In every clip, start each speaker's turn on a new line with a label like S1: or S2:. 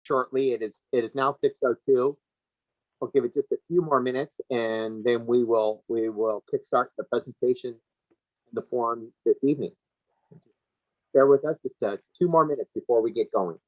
S1: shortly. It is now 6:02. We'll give it just a few more minutes, and then we will kickstart the presentation in the forum this evening. Bear with us just 2 more minutes before we get going.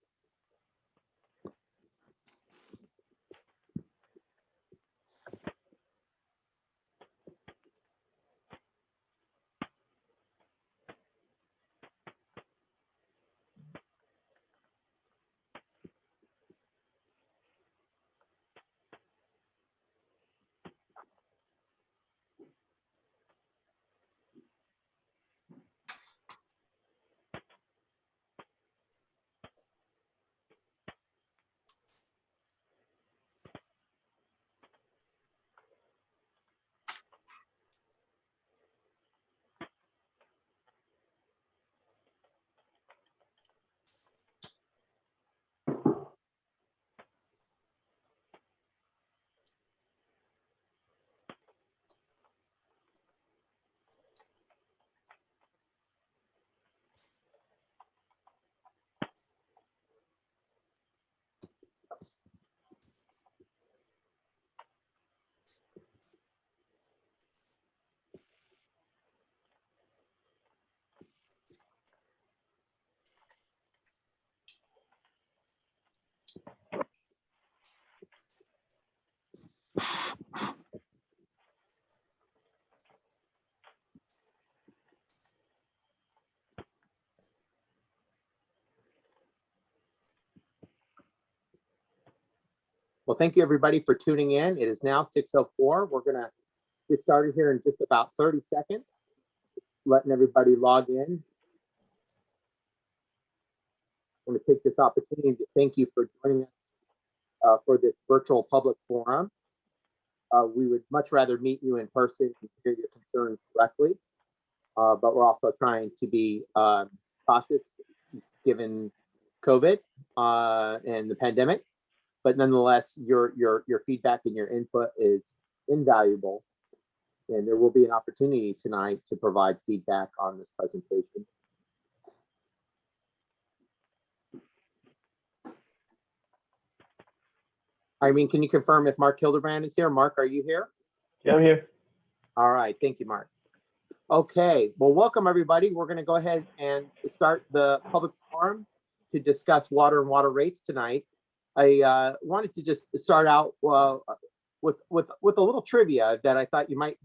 S1: Well, thank you everybody for tuning in. It is now 6:04. We're gonna get started here in just about 30 seconds. Letting everybody log in. I'm going to take this opportunity to thank you for joining us for this virtual public forum. We would much rather meet you in person and hear your concerns directly, but we're also trying to be cautious given COVID and the pandemic. But nonetheless, your feedback and your input is invaluable, and there will be an opportunity tonight to provide feedback on this presentation. Irene, can you confirm if Mark Hildebrand is here? Mark, are you here?
S2: Yeah, I'm here.
S1: All right, thank you, Mark. Okay, well, welcome everybody. We're going to go ahead and start the public forum to discuss water and water rates tonight. I wanted to just start out with a little trivia that I thought you might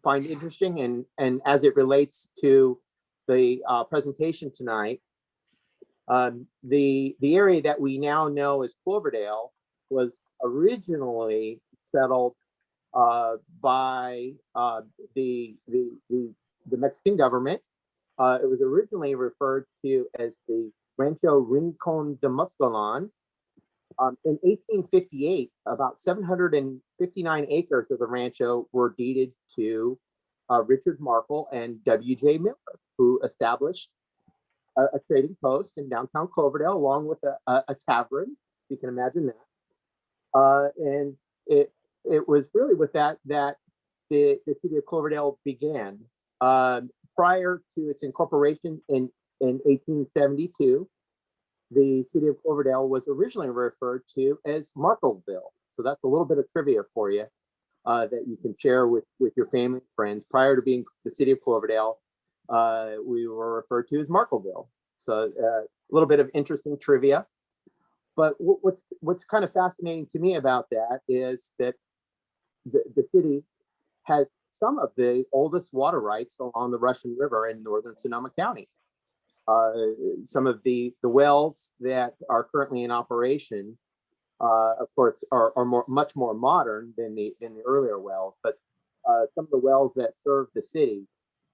S1: find interesting, and as it relates to the presentation tonight. The area that we now know as Cloverdale was originally settled by the Mexican government. It was originally referred to as the Rancho Rincon de Muscolan. In 1858, about 759 acres of the rancho were deeded to Richard Markle and W.J. Miller, who established a trading post in downtown Cloverdale, along with a tavern. You can imagine that. And it was really with that the city of Cloverdale began. Prior to its incorporation in 1872, the city of Cloverdale was originally referred to as Markleville. So that's a little bit of trivia for you that you can share with your family and friends. Prior to being the city of Cloverdale, we were referred to as Markleville. So a little bit of interesting trivia. But what's kind of fascinating to me about that is that the city has some of the oldest water rights along the Russian River in northern Sonoma County. Some of the wells that are currently in operation, of course, are much more modern than the earlier wells. But some of the wells that serve the city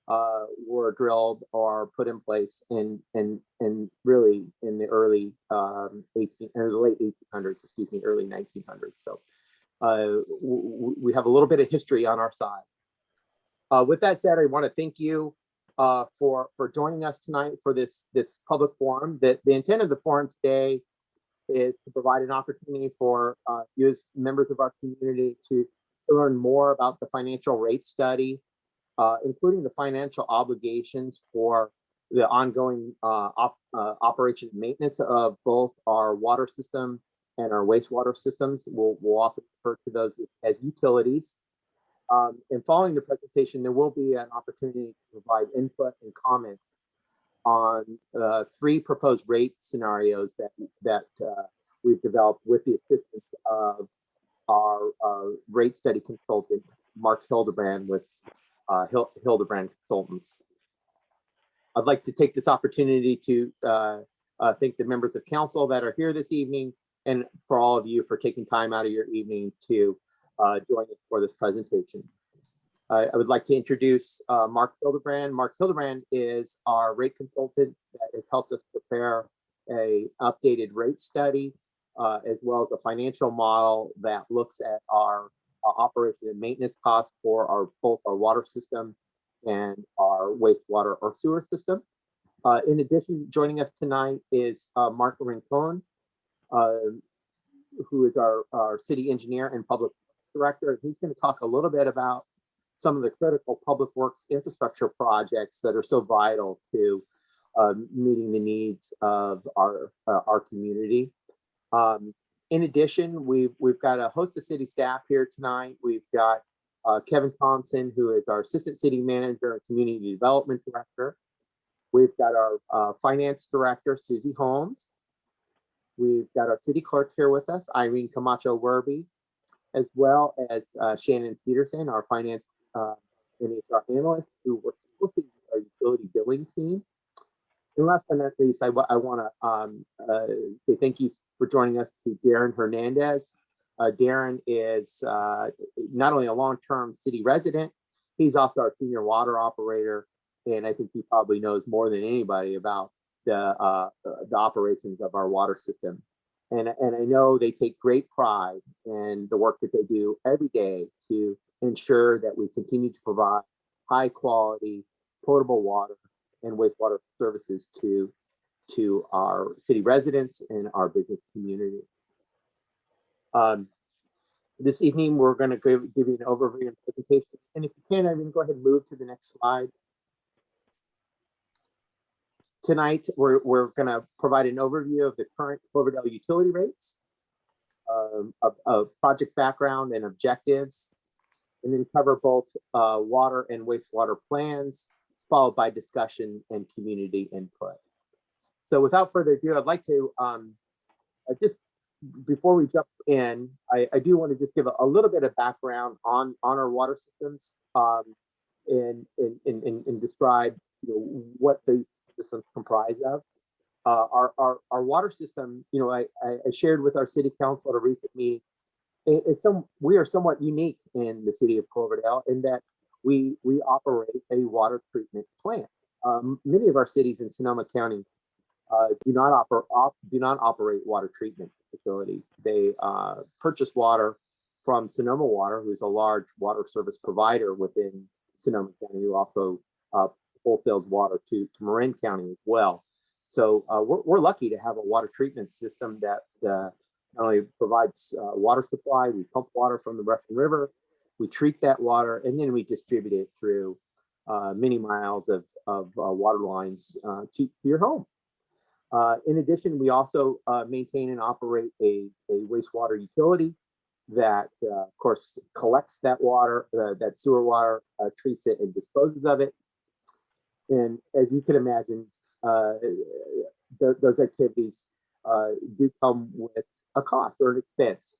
S1: were drilled or put in place in really in the early late 1800s, excuse me, early 1900s. So we have a little bit of history on our side. With that said, I want to thank you for joining us tonight for this public forum. The intent of the forum today is to provide an opportunity for you as members of our community to learn more about the financial rate study, including the financial obligations for the ongoing operation and maintenance of both our water system and our wastewater systems. We'll often refer to those as utilities. And following the presentation, there will be an opportunity to provide input and comments on 3 proposed rate scenarios that we've developed with the assistance of our rate study consultant, Mark Hildebrand, with Hildebrand Consultants. I'd like to take this opportunity to thank the members of council that are here this evening, and for all of you for taking time out of your evening to join us for this presentation. I would like to introduce Mark Hildebrand. Mark Hildebrand is our rate consultant that has helped us prepare a updated rate study, as well as a financial model that looks at our operation and maintenance costs for both our water system and our wastewater or sewer system. In addition, joining us tonight is Mark Rincon, who is our city engineer and public works director. He's going to talk a little bit about some of the critical public works infrastructure projects that are so vital to meeting the needs of our community. In addition, we've got a host of city staff here tonight. We've got Kevin Thompson, who is our assistant city manager and community development director. We've got our finance director, Susie Holmes. We've got our city clerk here with us, Irene Camacho Werby, as well as Shannon Peterson, our finance and HR analyst, who works closely with our utility billing team. And last but not least, I want to say thank you for joining us to Darren Hernandez. Darren is not only a long-term city resident, he's also our senior water operator, and I think he probably knows more than anybody about the operations of our water system. And I know they take great pride in the work that they do every day to ensure that we continue to provide high quality potable water and wastewater services to our city residents and our business community. This evening, we're going to give you an overview and presentation. And if you can, I mean, go ahead and move to the next slide. Tonight, we're going to provide an overview of the current Cloverdale utility rates, of project background and objectives, and then cover both water and wastewater plans, followed by discussion and community input. So without further ado, I'd like to just, before we jump in, I do want to just give a little bit of background on our water systems, and describe what the systems comprise of. Our water system, I shared with our city council at a recent meeting, we are somewhat unique in the city of Cloverdale in that we operate a water treatment plant. Many of our cities in Sonoma County do not operate water treatment facilities. They purchase water from Sonoma Water, who's a large water service provider within Sonoma County, who also wholesales water to Marin County as well. So we're lucky to have a water treatment system that not only provides water supply. We pump water from the Russian River, we treat that water, and then we distribute it through many miles of water lines to your home. In addition, we also maintain and operate a wastewater utility that, of course, collects that water, that sewer water, treats it and disposes of it. And as you can imagine, those activities do come with a cost or an expense.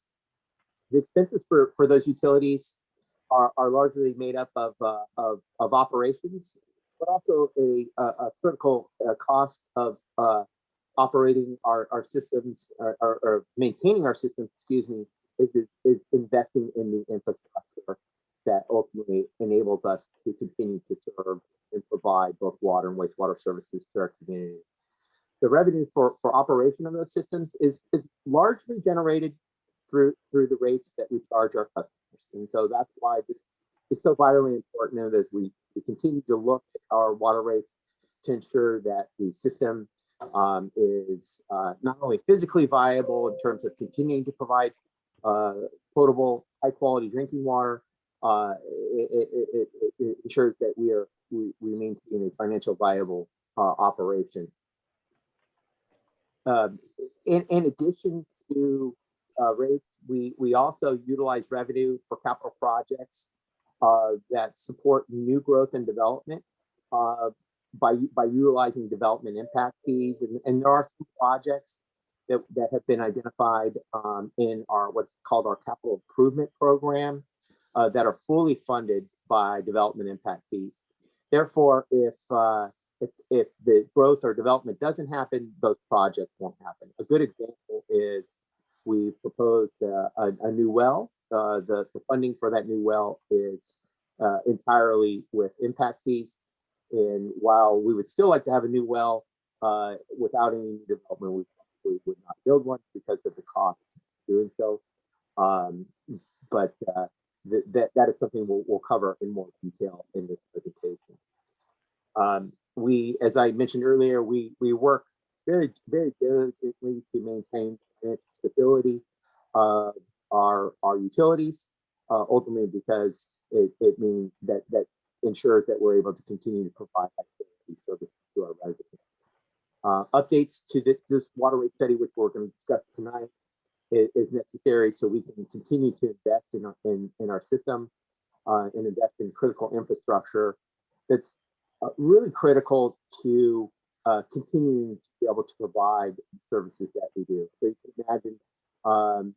S1: The expenses for those utilities are largely made up of operations, but also a critical cost of operating our systems or maintaining our systems, excuse me, is investing in the infrastructure that ultimately enables us to continue to serve and provide both water and wastewater services to our community. The revenue for operation of those systems is largely generated through the rates that we charge our customers. And so that's why this is so vitally important as we continue to look at our water rates to ensure that the system is not only physically viable in terms of continuing to provide potable, high quality drinking water, it ensures that we maintain a financial viable operation. In addition to rates, we also utilize revenue for capital projects that support new growth and development by utilizing development impact fees. And there are some projects that have been identified in our what's called our capital improvement program that are fully funded by development impact fees. Therefore, if the growth or development doesn't happen, those projects won't happen. A good example is we proposed a new well. The funding for that new well is entirely with impact fees. And while we would still like to have a new well without any development, we would not build one because of the cost of doing so. But that is something we'll cover in more detail in this presentation. As I mentioned earlier, we work very diligently to maintain financial stability of our utilities, ultimately because it means that ensures that we're able to continue to provide activity services to our residents. Updates to this water rate study, which we're going to discuss tonight, is necessary so we can continue to invest in our system and invest in critical infrastructure that's really critical to continuing to be able to provide services that we do. So you can imagine,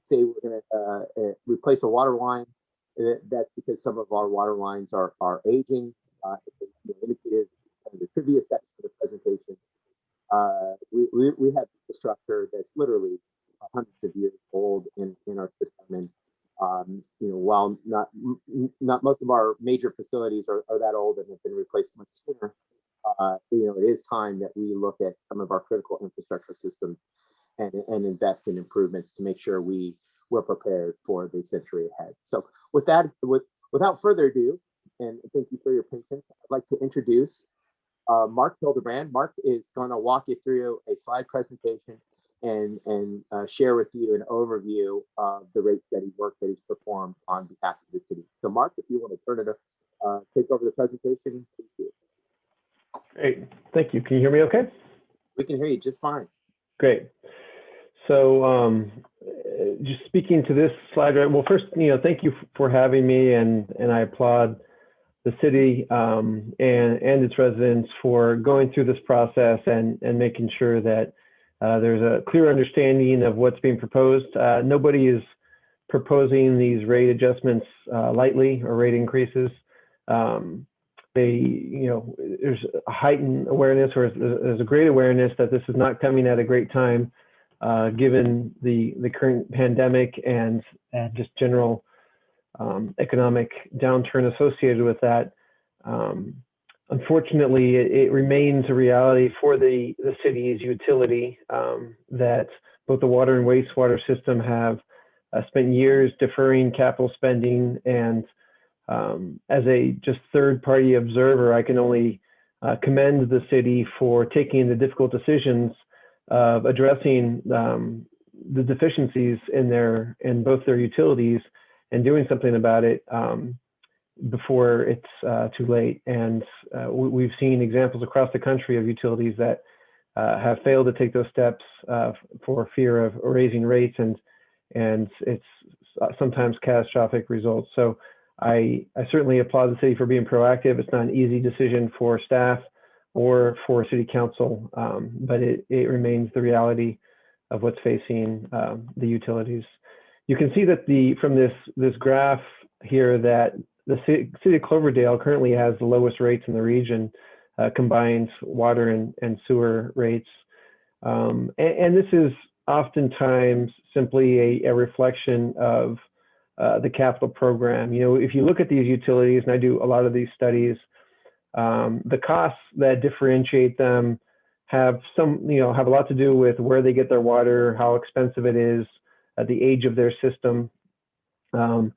S1: say we're going to replace a water line. That's because some of our water lines are aging. Indicated in the trivia section of the presentation, we have infrastructure that's literally hundreds of years old in our system, and while not most of our major facilities are that old and have been replaced much sooner, it is time that we look at some of our critical infrastructure systems and invest in improvements to make sure we're prepared for the century ahead. So with that, without further ado, and thank you for your patience, I'd like to introduce Mark Hildebrand. Mark is going to walk you through a slide presentation and share with you an overview of the rate study work that he's performed on behalf of the city. So Mark, if you want to turn it take over the presentation, please do.
S2: Great, thank you. Can you hear me okay?
S1: We can hear you just fine.
S2: Great. So just speaking to this slide, right? Well, first, thank you for having me, and I applaud the city and its residents for going through this process and making sure that there's a clear understanding of what's being proposed. Nobody is proposing these rate adjustments lightly, or rate increases. There's a heightened awareness, or there's a great awareness that this is not coming at a great time, given the current pandemic and just general economic downturn associated with that. Unfortunately, it remains a reality for the city's utility that both the water and wastewater system have spent years deferring capital spending. And as a just third-party observer, I can only commend the city for taking the difficult decisions of addressing the deficiencies in both their utilities and doing something about it before it's too late. And we've seen examples across the country of utilities that have failed to take those steps for fear of raising rates, and it's sometimes catastrophic results. So I certainly applaud the city for being proactive. It's not an easy decision for staff or for city council, but it remains the reality of what's facing the utilities. You can see that from this graph here that the city of Cloverdale currently has the lowest rates in the region, combined water and sewer rates. And this is oftentimes simply a reflection of the capital program. If you look at these utilities, and I do a lot of these studies, the costs that differentiate them have a lot to do with where they get their water, how expensive it is, the age of their system. And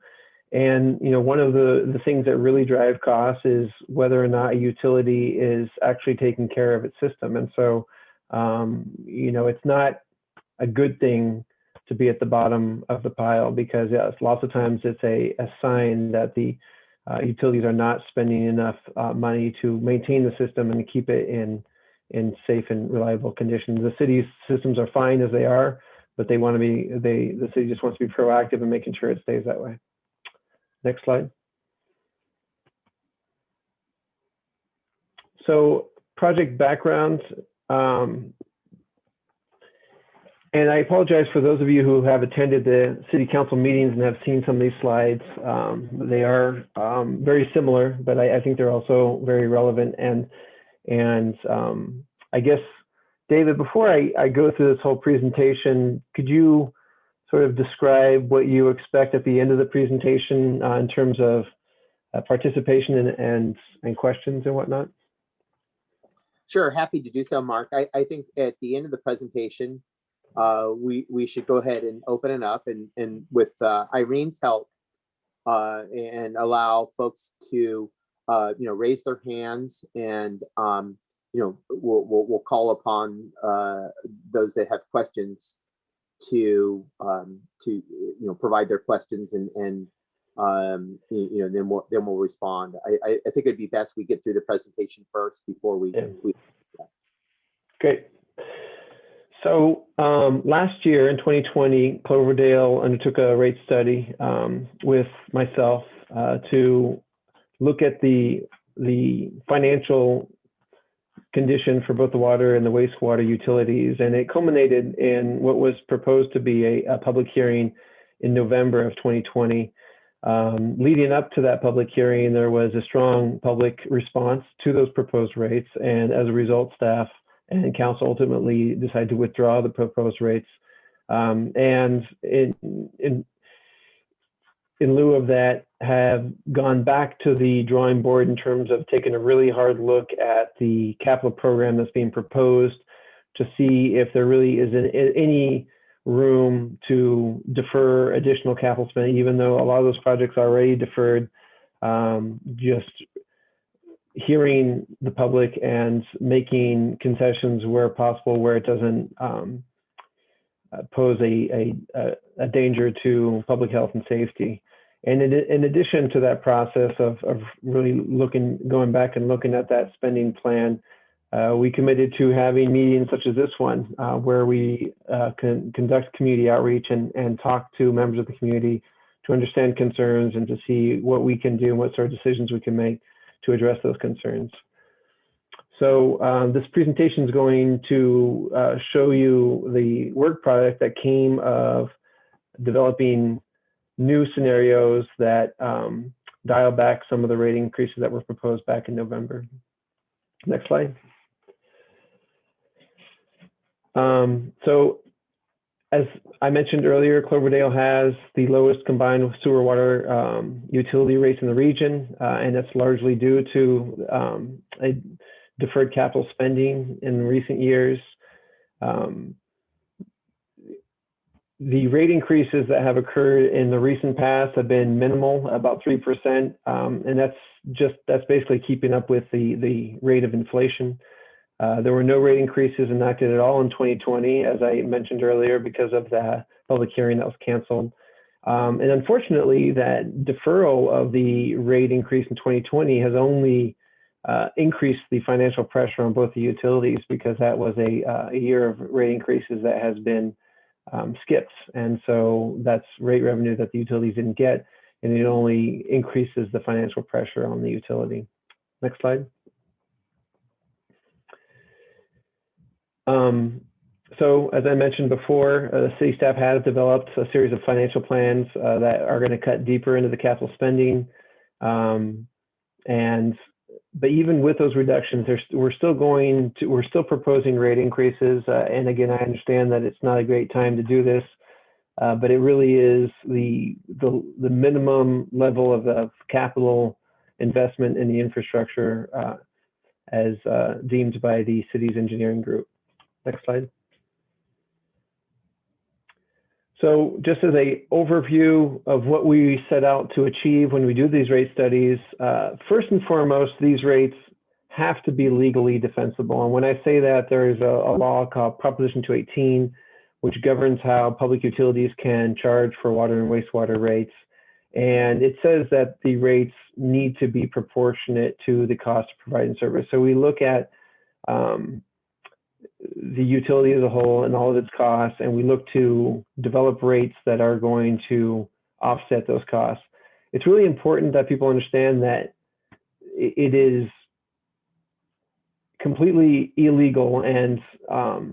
S2: one of the things that really drive costs is whether or not a utility is actually taking care of its system. And so, it's not a good thing to be at the bottom of the pile, because yes, lots of times it's a sign that the utilities are not spending enough money to maintain the system and to keep it in safe and reliable conditions. The city's systems are fine as they are, but they want to be, the city just wants to be proactive in making sure it stays that way. Next slide. So project background, and I apologize for those of you who have attended the city council meetings and have seen some of these slides. They are very similar, but I think they're also very relevant. And I guess, David, before I go through this whole presentation, could you sort of describe what you expect at the end of the presentation in terms of participation and questions and whatnot?
S1: Sure, happy to do so, Mark. I think at the end of the presentation, we should go ahead and open it up and with Irene's help and allow folks to raise their hands, and we'll call upon those that have questions to provide their questions, and then we'll respond. I think it'd be best we get through the presentation first before we.
S2: Great. So last year in 2020, Cloverdale undertook a rate study with myself to look at the financial condition for both the water and the wastewater utilities, and it culminated in what was proposed to be a public hearing in November of 2020. Leading up to that public hearing, there was a strong public response to those proposed rates, and as a result, staff and council ultimately decided to withdraw the proposed rates. And in lieu of that, have gone back to the drawing board in terms of taking a really hard look at the capital program that's being proposed to see if there really is any room to defer additional capital spending, even though a lot of those projects are already deferred. Just hearing the public and making concessions where possible, where it doesn't pose a danger to public health and safety. And in addition to that process of really going back and looking at that spending plan, we committed to having meetings such as this one, where we can conduct community outreach and talk to members of the community to understand concerns and to see what we can do and what sort of decisions we can make to address those concerns. So this presentation is going to show you the work product that came of developing new scenarios that dial back some of the rate increases that were proposed back in November. Next slide. So as I mentioned earlier, Cloverdale has the lowest combined sewer water utility rates in the region, and that's largely due to a deferred capital spending in recent years. The rate increases that have occurred in the recent past have been minimal, about 3%, and that's basically keeping up with the rate of inflation. There were no rate increases enacted at all in 2020, as I mentioned earlier, because of the public hearing that was canceled. And unfortunately, that deferral of the rate increase in 2020 has only increased the financial pressure on both the utilities, because that was a year of rate increases that has been skipped. And so that's rate revenue that the utilities didn't get, and it only increases the financial pressure on the utility. Next slide. So as I mentioned before, the city staff has developed a series of financial plans that are going to cut deeper into the capital spending. But even with those reductions, we're still proposing rate increases. And again, I understand that it's not a great time to do this, but it really is the minimum level of capital investment in the infrastructure as deemed by the city's engineering group. Next slide. So just as an overview of what we set out to achieve when we do these rate studies, first and foremost, these rates have to be legally defensible. And when I say that, there is a law called Proposition 218, which governs how public utilities can charge for water and wastewater rates. And it says that the rates need to be proportionate to the cost of providing service. So we look at the utility as a whole and all of its costs, and we look to develop rates that are going to offset those costs. It's really important that people understand that it is completely illegal and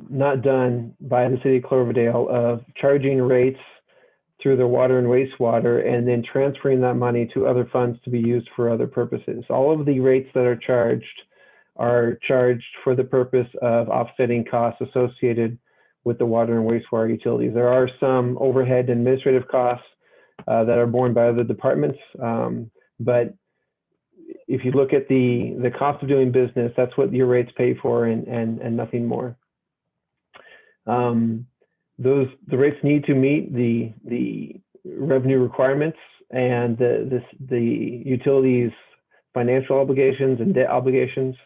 S2: not done by the city of Cloverdale of charging rates through their water and wastewater and then transferring that money to other funds to be used for other purposes. All of the rates that are charged for the purpose of offsetting costs associated with the water and wastewater utilities. There are some overhead and administrative costs that are borne by other departments, but if you look at the cost of doing business, that's what your rates pay for and nothing more. The rates need to meet the revenue requirements and the utilities' financial obligations and debt obligations.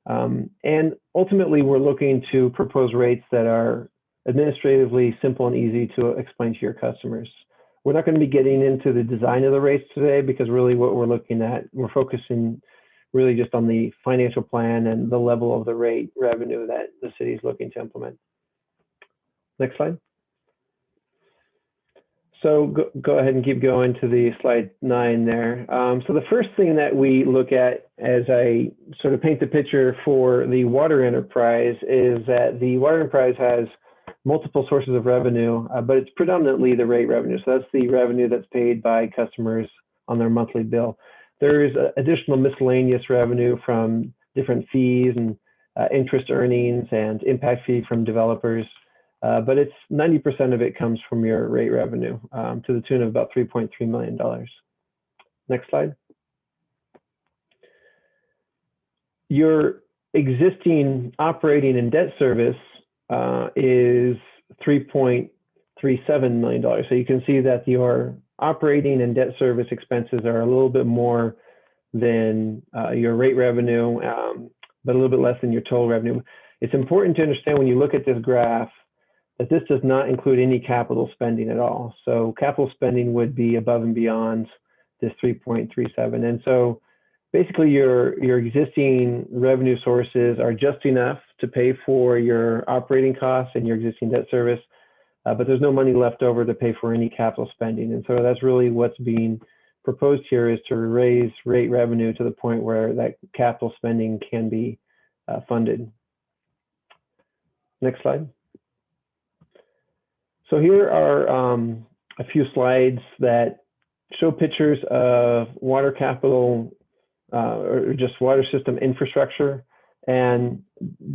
S2: And ultimately, we're looking to propose rates that are administratively simple and easy to explain to your customers. We're not going to be getting into the design of the rates today because really what we're looking at, we're focusing really just on the financial plan and the level of the rate revenue that the city is looking to implement. Next slide. So go ahead and keep going to the slide 9 there. So the first thing that we look at as I sort of paint the picture for the water enterprise is that the water enterprise has multiple sources of revenue, but it's predominantly the rate revenue. So that's the revenue that's paid by customers on their monthly bill. There's additional miscellaneous revenue from different fees and interest earnings and impact fee from developers. But it's 90% of it comes from your rate revenue to the tune of about $3.3 million. Next slide. Your existing operating and debt service is $3.37 million. So you can see that your operating and debt service expenses are a little bit more than your rate revenue, but a little bit less than your total revenue. It's important to understand when you look at this graph that this does not include any capital spending at all. So capital spending would be above and beyond this 3.37. And so basically your existing revenue sources are just enough to pay for your operating costs and your existing debt service, but there's no money left over to pay for any capital spending. And so that's really what's being proposed here, is to raise rate revenue to the point where that capital spending can be funded. Next slide. So here are a few slides that show pictures of water capital or just water system infrastructure. And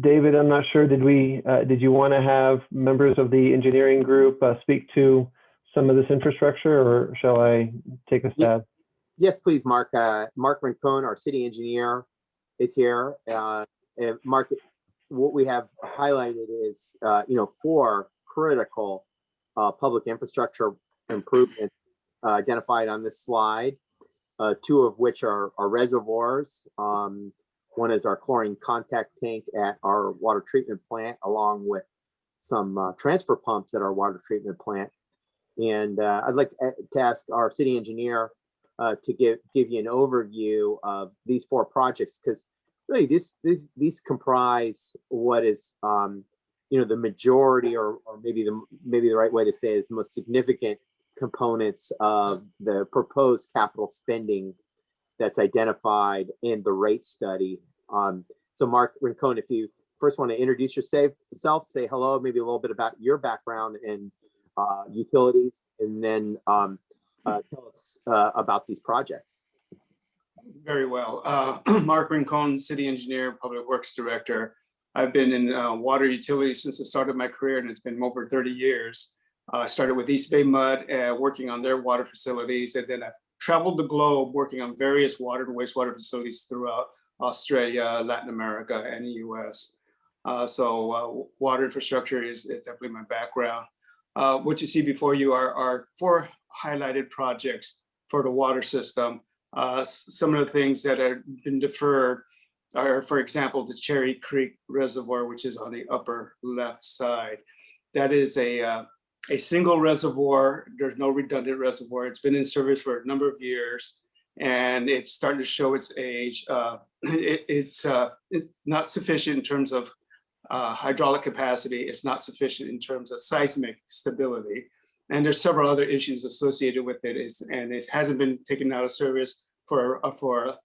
S2: David, I'm not sure, did you want to have members of the engineering group speak to some of this infrastructure, or shall I take a stab?
S1: Yes, please, Mark. Mark Rincon, our city engineer, is here. And Mark, what we have highlighted is, 4 critical public infrastructure improvements identified on this slide, 2 of which are reservoirs. One is our chlorine contact tank at our water treatment plant, along with some transfer pumps at our water treatment plant. And I'd like to ask our city engineer to give you an overview of these 4 projects, because really these comprise what is the majority, or maybe the right way to say it is the most significant components of the proposed capital spending that's identified in the rate study. So Mark Rincon, if you first want to introduce yourself, say hello, maybe a little bit about your background in utilities, and then tell us about these projects.
S3: Very well. Mark Rincon, city engineer, public works director. I've been in water utilities since the start of my career, and it's been over 30 years. I started with East Bay Mud, working on their water facilities, and then I've traveled the globe working on various water and wastewater facilities throughout Australia, Latin America, and the US. So water infrastructure is definitely my background. What you see before you are 4 highlighted projects for the water system. Some of the things that have been deferred are, for example, the Cherry Creek Reservoir, which is on the upper left side. That is a a single reservoir. There's no redundant reservoir. It's been in service for a number of years, and it's starting to show its age. It's not sufficient in terms of hydraulic capacity. It's not sufficient in terms of seismic stability. And there's several other issues associated with it, and it hasn't been taken out of service for a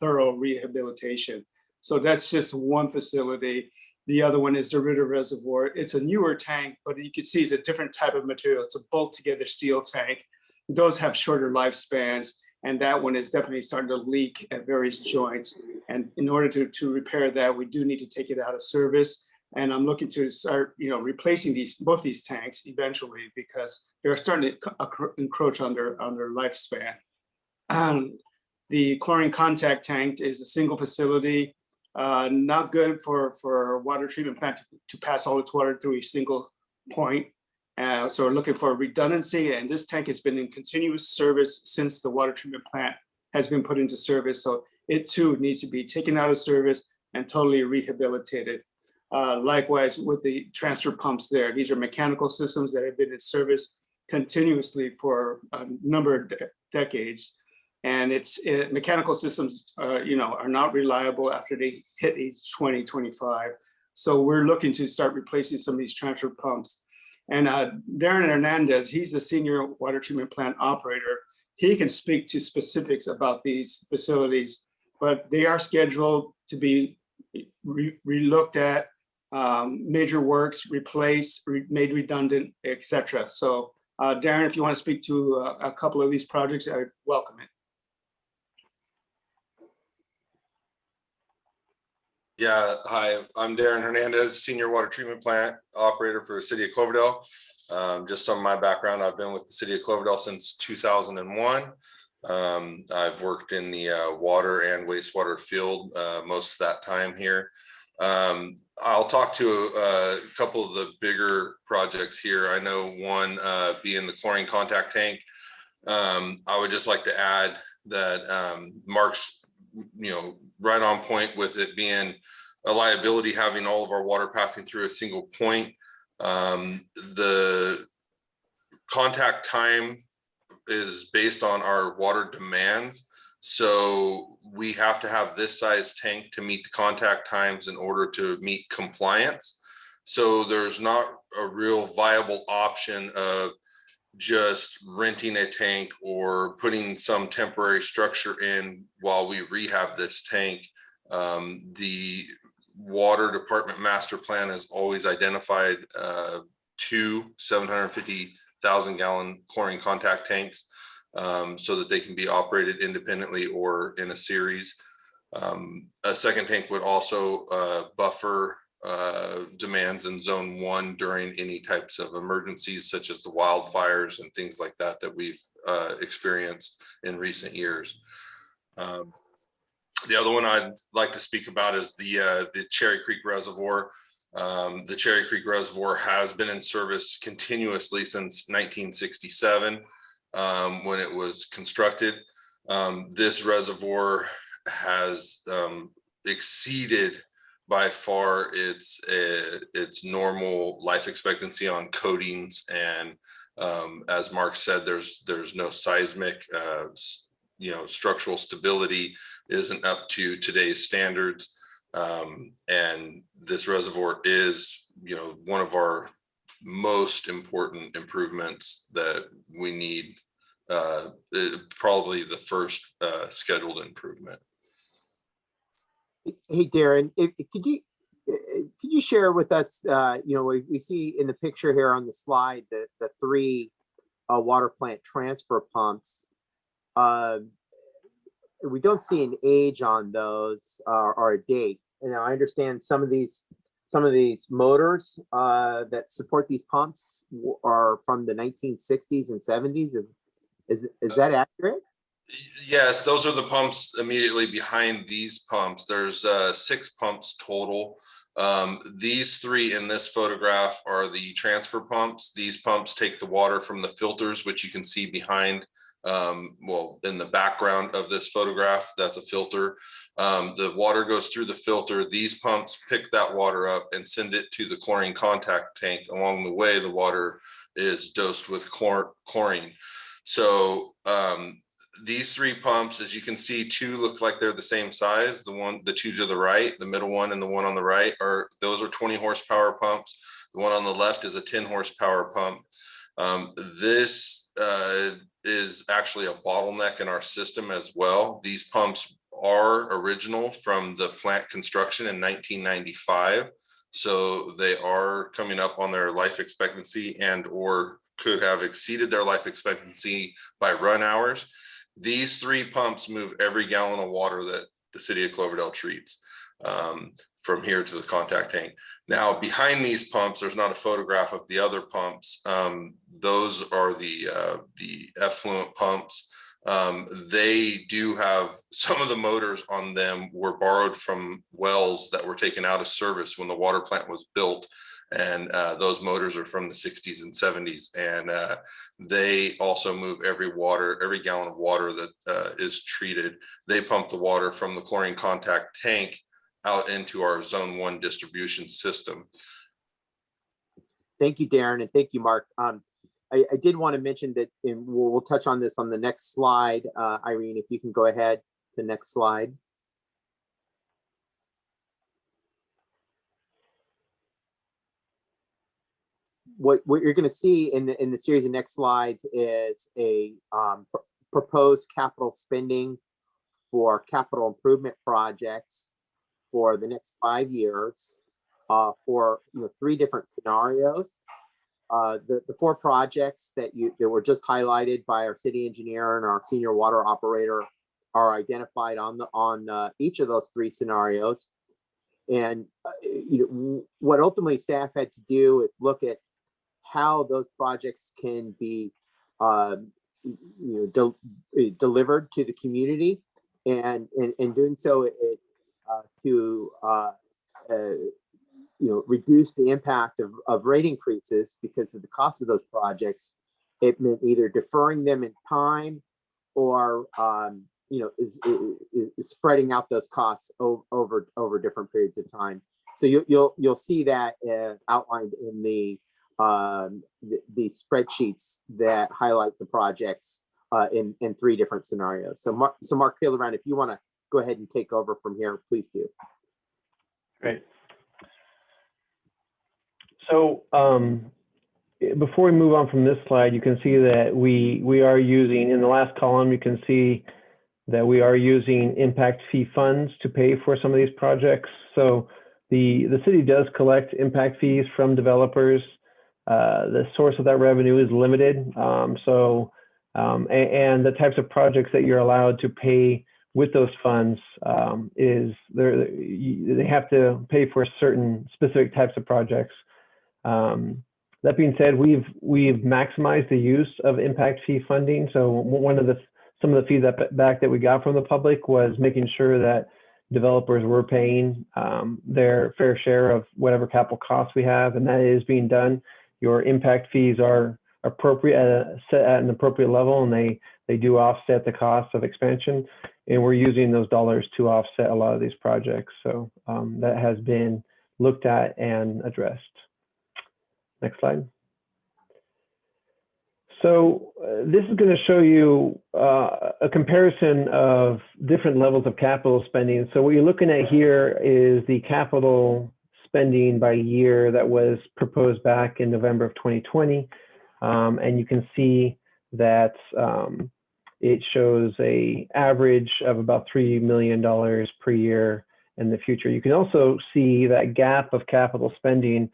S3: thorough rehabilitation. So that's just one facility. The other one is the Ritter Reservoir. It's a newer tank, but you can see it's a different type of material. It's a bolt together steel tank. Those have shorter lifespans, and that one is definitely starting to leak at various joints. And in order to repair that, we do need to take it out of service. And I'm looking to start, replacing both these tanks eventually, because they're starting to encroach on their lifespan. The chlorine contact tank is a single facility, not good for water treatment plant to pass all its water through a single point. So we're looking for redundancy, and this tank has been in continuous service since the water treatment plant has been put into service. So it too needs to be taken out of service and totally rehabilitated. Likewise with the transfer pumps there, these are mechanical systems that have been in service continuously for a number of decades. And mechanical systems, are not reliable after they hit age 20, 25. So we're looking to start replacing some of these transfer pumps. And Darren Hernandez, he's the senior water treatment plant operator. He can speak to specifics about these facilities, but they are scheduled to be re-looked at, major works, replaced, made redundant, etc. So Darren, if you want to speak to a couple of these projects, I welcome it.
S4: Yeah, hi, I'm Darren Hernandez, Senior Water Treatment Plant Operator for the City of Cloverdale. Just some of my background, I've been with the City of Cloverdale since 2001. I've worked in the water and wastewater field most of that time here. I'll talk to a couple of the bigger projects here. I know one being the chlorine contact tank. I would just like to add that Mark's right on point with it being a liability, having all of our water passing through a single point. The contact time is based on our water demands. So we have to have this size tank to meet the contact times in order to meet compliance. So there's not a real viable option of just renting a tank or putting some temporary structure in while we rehab this tank. The water department master plan has always identified 2 750,000 gallon chlorine contact tanks so that they can be operated independently or in a series. A second tank would also buffer demands in zone 1 during any types of emergencies such as the wildfires and things like that that we've experienced in recent years. The other one I'd like to speak about is the Cherry Creek Reservoir. The Cherry Creek Reservoir has been in service continuously since 1967 when it was constructed. This reservoir has exceeded by far its normal life expectancy on coatings, and as Mark said, there's no seismic structural stability isn't up to today's standards, and this reservoir is one of our most important improvements that we need, probably the first scheduled improvement.
S1: Hey, Darren, could you share with us, we see in the picture here on the slide that the 3 water plant transfer pumps, we don't see an age on those or a date. And I understand some of these motors that support these pumps are from the 1960s and 70s. Is that accurate?
S4: Yes, those are the pumps immediately behind these pumps. There's 6 pumps total. These 3 in this photograph are the transfer pumps. These pumps take the water from the filters, which you can see behind, in the background of this photograph, that's a filter. The water goes through the filter. These pumps pick that water up and send it to the chlorine contact tank. Along the way, the water is dosed with chlorine. So these 3 pumps, as you can see, 2 look like they're the same size. The 2 to the right, the middle one and the one on the right, those are 20 horsepower pumps. The one on the left is a 10 horsepower pump. This is actually a bottleneck in our system as well. These pumps are original from the plant construction in 1995. So they are coming up on their life expectancy and or could have exceeded their life expectancy by run hours. These 3 pumps move every gallon of water that the city of Cloverdale treats from here to the contact tank. Now, behind these pumps, there's not a photograph of the other pumps. Those are the effluent pumps. They do have, some of the motors on them were borrowed from wells that were taken out of service when the water plant was built. And those motors are from the 60s and 70s. And they also move every gallon of water that is treated. They pump the water from the chlorine contact tank out into our zone 1 distribution system.
S1: Thank you, Darren, and thank you, Mark. I did want to mention that, and we'll touch on this on the next slide. Irene, if you can go ahead to the next slide. What you're going to see in the series of next slides is a proposed capital spending for capital improvement projects for the next 5 years for 3 different scenarios. The 4 projects that were just highlighted by our city engineer and our senior water operator are identified on each of those 3 scenarios. And what ultimately staff had to do is look at how those projects can be delivered to the community, and in doing so to reduce the impact of rate increases because of the cost of those projects. It meant either deferring them in time or is spreading out those costs over different periods of time. So you'll see that outlined in the spreadsheets that highlight the projects in 3 different scenarios. So Mark Hildebrand, if you want to go ahead and take over from here, please do.
S2: Great. So before we move on from this slide, you can see that we are using, in the last column, you can see that we are using impact fee funds to pay for some of these projects. So the city does collect impact fees from developers. The source of that revenue is limited. And the types of projects that you're allowed to pay with those funds they have to pay for certain specific types of projects. That being said, we've maximized the use of impact fee funding. So some of the feedback that we got from the public was making sure that developers were paying their fair share of whatever capital costs we have, and that is being done. Your impact fees are appropriate, set at an appropriate level, and they do offset the cost of expansion. And we're using those dollars to offset a lot of these projects. So that has been looked at and addressed. Next slide. So this is going to show you a comparison of different levels of capital spending. So what you're looking at here is the capital spending by year that was proposed back in November of 2020. And you can see that it shows an average of about $3 million per year in the future. You can also see that gap of capital spending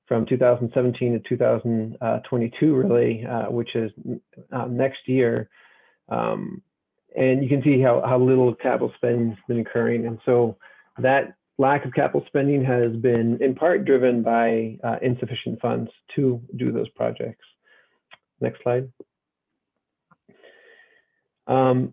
S2: from 2017 to 2022, really, which is next year. And you can see how little capital spending has been occurring. And so that lack of capital spending has been in part driven by insufficient funds to do those projects. Next slide.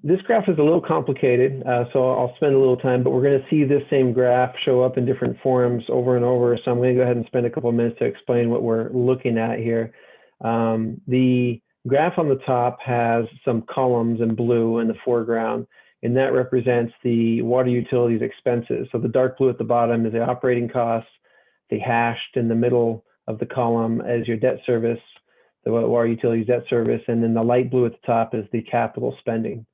S2: This graph is a little complicated, so I'll spend a little time, but we're going to see this same graph show up in different forms over and over. So I'm going to go ahead and spend a couple of minutes to explain what we're looking at here. The graph on the top has some columns in blue in the foreground, and that represents the water utilities expenses. So the dark blue at the bottom is the operating costs. The hashed in the middle of the column is your debt service. the water utilities debt service, and then the light blue at the top is the capital spending.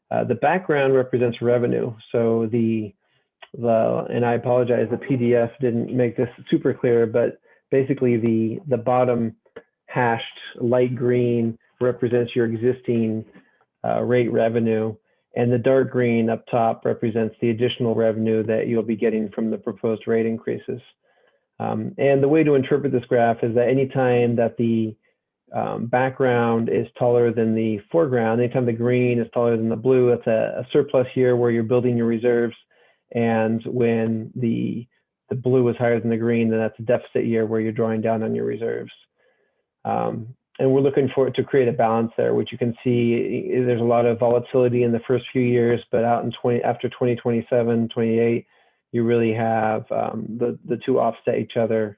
S2: The background represents revenue. So and I apologize, the PDF didn't make this super clear, but basically the bottom hashed light green represents your existing rate revenue, and the dark green up top represents the additional revenue that you'll be getting from the proposed rate increases. And the way to interpret this graph is that anytime that the background is taller than the foreground, anytime the green is taller than the blue, that's a surplus year where you're building your reserves. And when the blue is higher than the green, then that's a deficit year where you're drawing down on your reserves. And we're looking for it to create a balance there, which you can see there's a lot of volatility in the first few years, but out in after 2027, 28, you really have the two offset each other.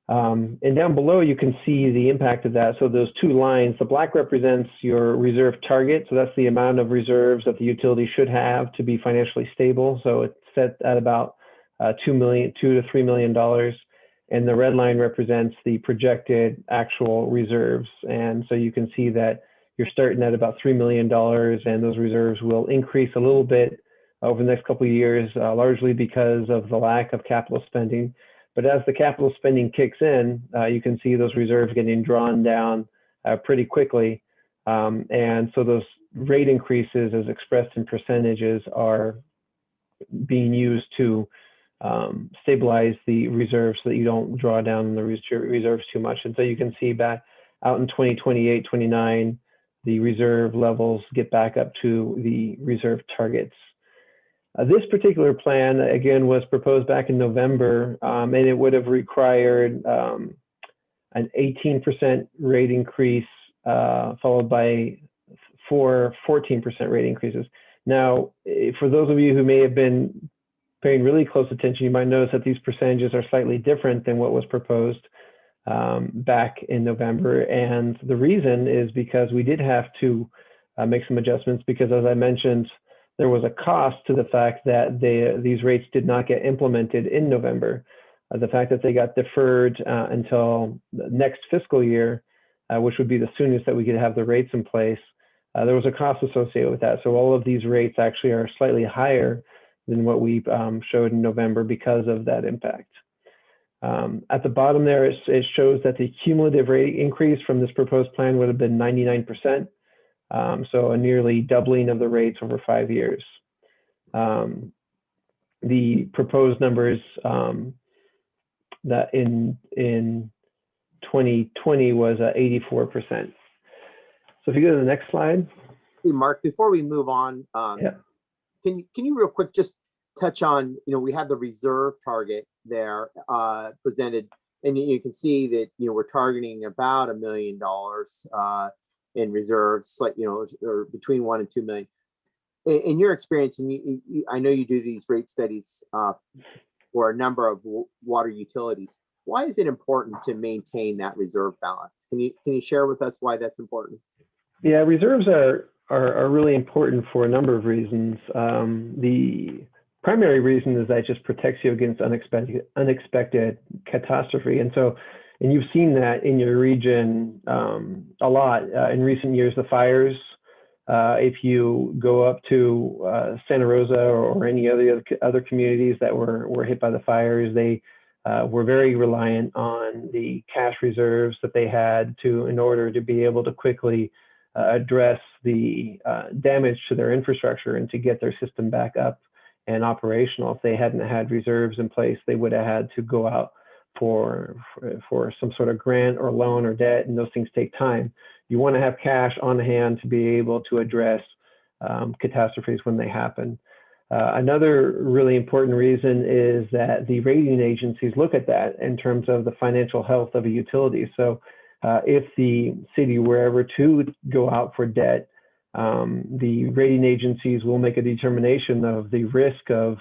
S2: And down below, you can see the impact of that. So those two lines, the black represents your reserve target. So that's the amount of reserves that the utility should have to be financially stable. So it's set at about $2 to $3 million. And the red line represents the projected actual reserves. And so you can see that you're starting at about $3 million, and those reserves will increase a little bit over the next couple of years, largely because of the lack of capital spending. But as the capital spending kicks in, you can see those reserves getting drawn down pretty quickly. And so those rate increases, as expressed in percentages, are being used to stabilize the reserves so that you don't draw down the reserves too much. And so you can see back out in 2028, 29, the reserve levels get back up to the reserve targets. This particular plan, again, was proposed back in November, and it would have required an 18% rate increase, followed by 14% rate increases. Now, for those of you who may have been paying really close attention, you might notice that these percentages are slightly different than what was proposed back in November. And the reason is because we did have to make some adjustments, because as I mentioned, there was a cost to the fact that these rates did not get implemented in November. The fact that they got deferred until the next fiscal year, which would be the soonest that we could have the rates in place, there was a cost associated with that. So all of these rates actually are slightly higher than what we showed in November because of that impact. At the bottom there, it shows that the cumulative rate increase from this proposed plan would have been 99%. So a nearly doubling of the rates over 5 years. The proposed numbers that in 2020 was 84%. So if you go to the next slide.
S1: Hey, Mark, before we move on,
S2: Yeah.
S1: Can you real quick just touch on, we have the reserve target there presented, and you can see that, we're targeting about $1 million in reserves, like, or between 1 and 2 million. In your experience, and I know you do these rate studies for a number of water utilities. Why is it important to maintain that reserve balance? Can you share with us why that's important?
S2: Yeah, reserves are really important for a number of reasons. The primary reason is that it just protects you against unexpected catastrophe. And you've seen that in your region a lot in recent years. The fires, if you go up to Santa Rosa or any other communities that were hit by the fires, they were very reliant on the cash reserves that they had in order to be able to quickly address the damage to their infrastructure and to get their system back up and operational. If they hadn't had reserves in place, they would have had to go out for some sort of grant or loan or debt, and those things take time. You want to have cash on hand to be able to address catastrophes when they happen. Another really important reason is that the rating agencies look at that in terms of the financial health of a utility. So if the city were ever to go out for debt, the rating agencies will make a determination of the risk of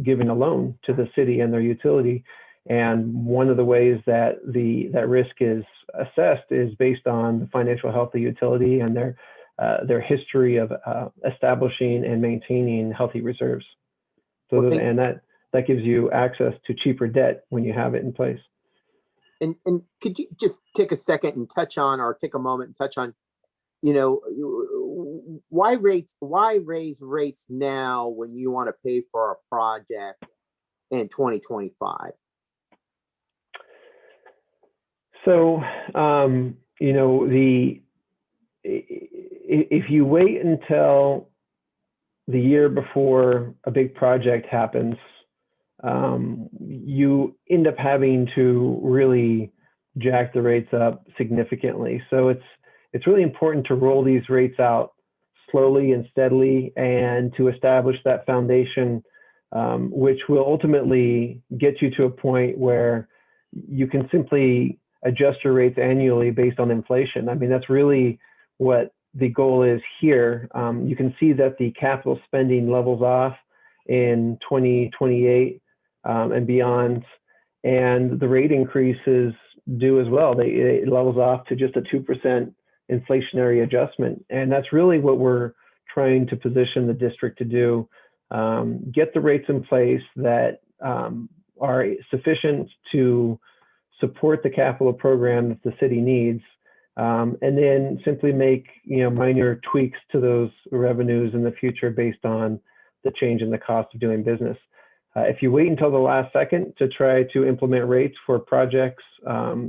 S2: giving a loan to the city and their utility. And one of the ways that that risk is assessed is based on the financial health of the utility and their history of establishing and maintaining healthy reserves. So, and that gives you access to cheaper debt when you have it in place.
S1: And could you just take a second and touch on, or take a moment and touch on, why raise rates now when you want to pay for a project in 2025?
S2: So, if you wait until the year before a big project happens, you end up having to really jack the rates up significantly. So it's really important to roll these rates out slowly and steadily, and to establish that foundation, which will ultimately get you to a point where you can simply adjust your rates annually based on inflation. I mean, that's really what the goal is here. You can see that the capital spending levels off in 2028 and beyond, and the rate increases do as well. It levels off to just a 2% inflationary adjustment, and that's really what we're trying to position the district to do. Get the rates in place that are sufficient to support the capital program that the city needs, and then simply make minor tweaks to those revenues in the future based on the change in the cost of doing business. If you wait until the last second to try to implement rates for projects,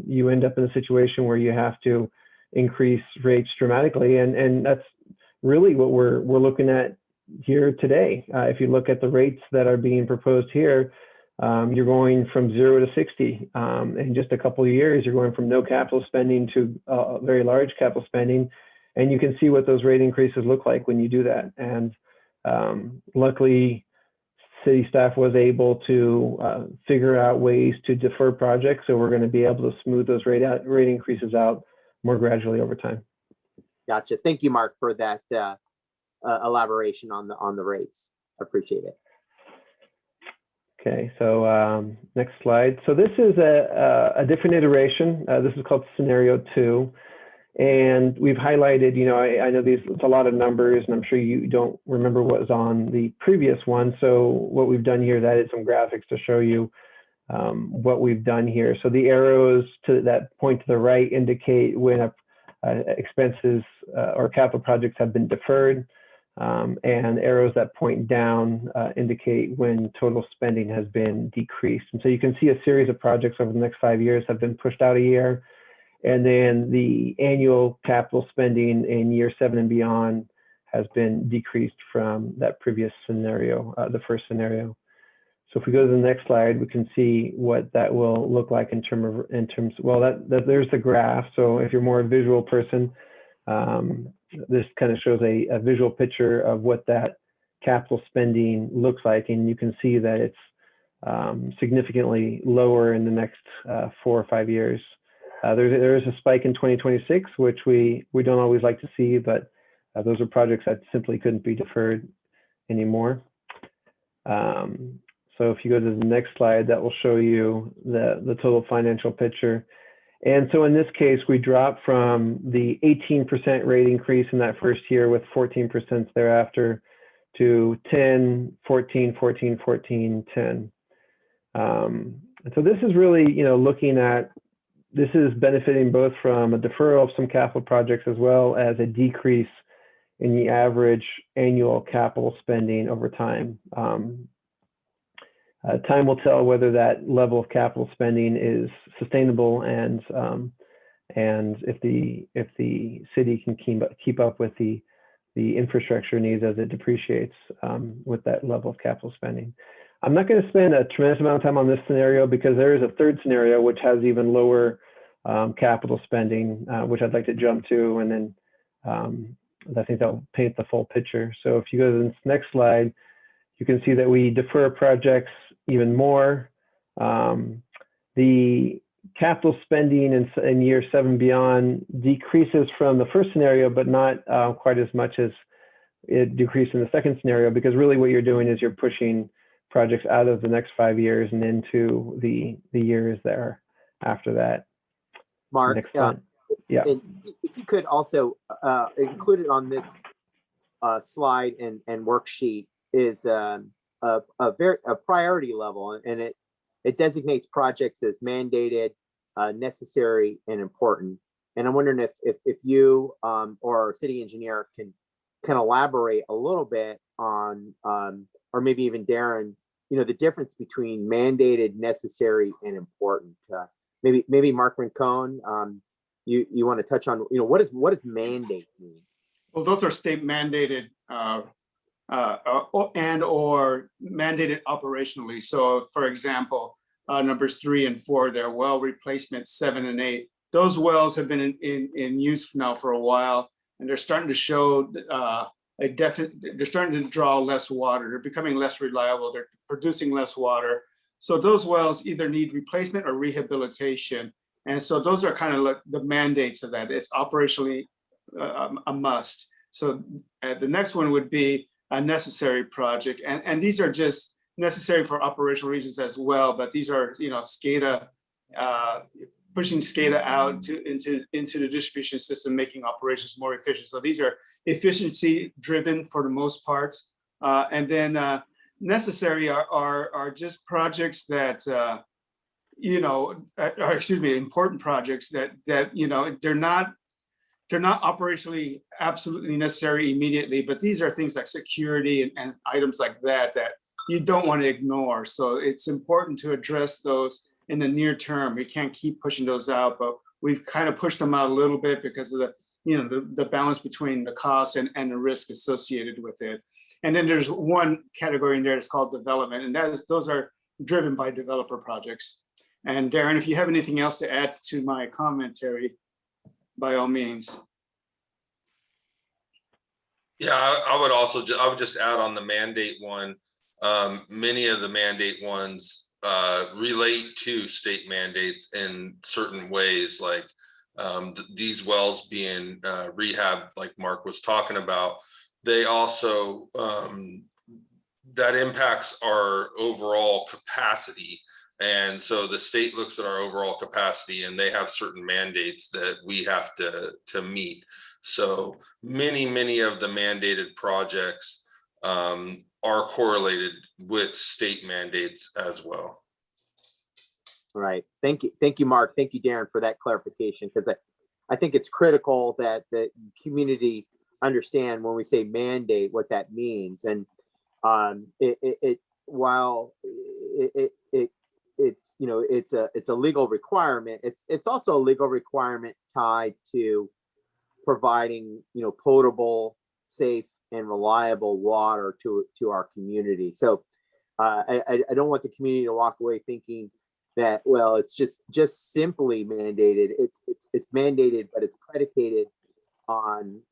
S2: you end up in a situation where you have to increase rates dramatically, and that's really what we're looking at here today. If you look at the rates that are being proposed here, you're going from 0 to 60 in just a couple of years. You're going from no capital spending to very large capital spending, and you can see what those rate increases look like when you do that. And luckily, city staff was able to figure out ways to defer projects, so we're going to be able to smooth those rate increases out more gradually over time.
S1: Gotcha. Thank you, Mark, for that elaboration on the rates. I appreciate it.
S2: Okay, so next slide. So this is a different iteration. This is called scenario 2. And we've highlighted, I know it's a lot of numbers, and I'm sure you don't remember what was on the previous one. So what we've done here is added some graphics to show you what we've done here. So the arrows to that point to the right indicate when expenses or capital projects have been deferred, and arrows that point down indicate when total spending has been decreased. And so you can see a series of projects over the next 5 years have been pushed out a year. And then the annual capital spending in year 7 and beyond has been decreased from that previous scenario, the first scenario. So if we go to the next slide, we can see what that will look like in terms. Well, there's the graph. So if you're more a visual person, this kind of shows a visual picture of what that capital spending looks like, and you can see that it's significantly lower in the next 4 or 5 years. There is a spike in 2026, which we don't always like to see, but those are projects that simply couldn't be deferred anymore. So if you go to the next slide, that will show you the total financial picture. And so in this case, we dropped from the 18% rate increase in that first year with 14% thereafter to 10, 14, 14, 14, 10. And so this is really, looking at, this is benefiting both from a deferral of some capital projects as well as a decrease in the average annual capital spending over time. Time will tell whether that level of capital spending is sustainable, and if the city can keep up with the infrastructure needs as it depreciates with that level of capital spending. I'm not going to spend a tremendous amount of time on this scenario because there is a third scenario which has even lower capital spending, which I'd like to jump to, and then I think that'll paint the full picture. So if you go to the next slide, you can see that we defer projects even more. The capital spending in year 7 beyond decreases from the first scenario, but not quite as much as it decreased in the second scenario, because really what you're doing is you're pushing projects out of the next 5 years and into the years there after that.
S1: Mark,
S2: yeah.
S1: And if you could also include it on this slide and worksheet is a priority level, and it designates projects as mandated necessary and important. And I'm wondering if you or our city engineer can elaborate a little bit on, or maybe even Darren, the difference between mandated, necessary, and important. Maybe Mark Rincon, you want to touch on, what does mandate mean?
S3: Well, those are state mandated and or mandated operationally. So for example, numbers 3 and 4, they're well replacement 7 and 8. Those wells have been in use now for a while, and they're starting to show they're starting to draw less water. They're becoming less reliable. They're producing less water. So those wells either need replacement or rehabilitation. And so those are kind of like the mandates of that. It's operationally a must. So the next one would be a necessary project. And these are just necessary for operational reasons as well. But these are, SCADA, pushing SCADA out into the distribution system, making operations more efficient. So these are efficiency driven for the most part. And then necessary are just projects that, important projects that they're not operationally absolutely necessary immediately, but these are things like security and items like that you don't want to ignore. So it's important to address those in the near term. We can't keep pushing those out, but we've kind of pushed them out a little bit because of the balance between the cost and the risk associated with it. And then there's one category in there that's called development, and those are driven by developer projects. And Darren, if you have anything else to add to my commentary, by all means.
S4: Yeah, I would just add on the mandate one. Many of the mandate ones relate to state mandates in certain ways, like these wells being rehab, like Mark was talking about. They also, that impacts our overall capacity. And so the state looks at our overall capacity and they have certain mandates that we have to meet. So many of the mandated projects are correlated with state mandates as well.
S1: All right. Thank you, Mark. Thank you, Darren, for that clarification, because I think it's critical that the community understand when we say mandate what that means. And while it's a legal requirement, it's also a legal requirement tied to providing potable, safe, and reliable water to our community. So I don't want the community to walk away thinking that, well, it's just simply mandated. It's mandated, but it's predicated on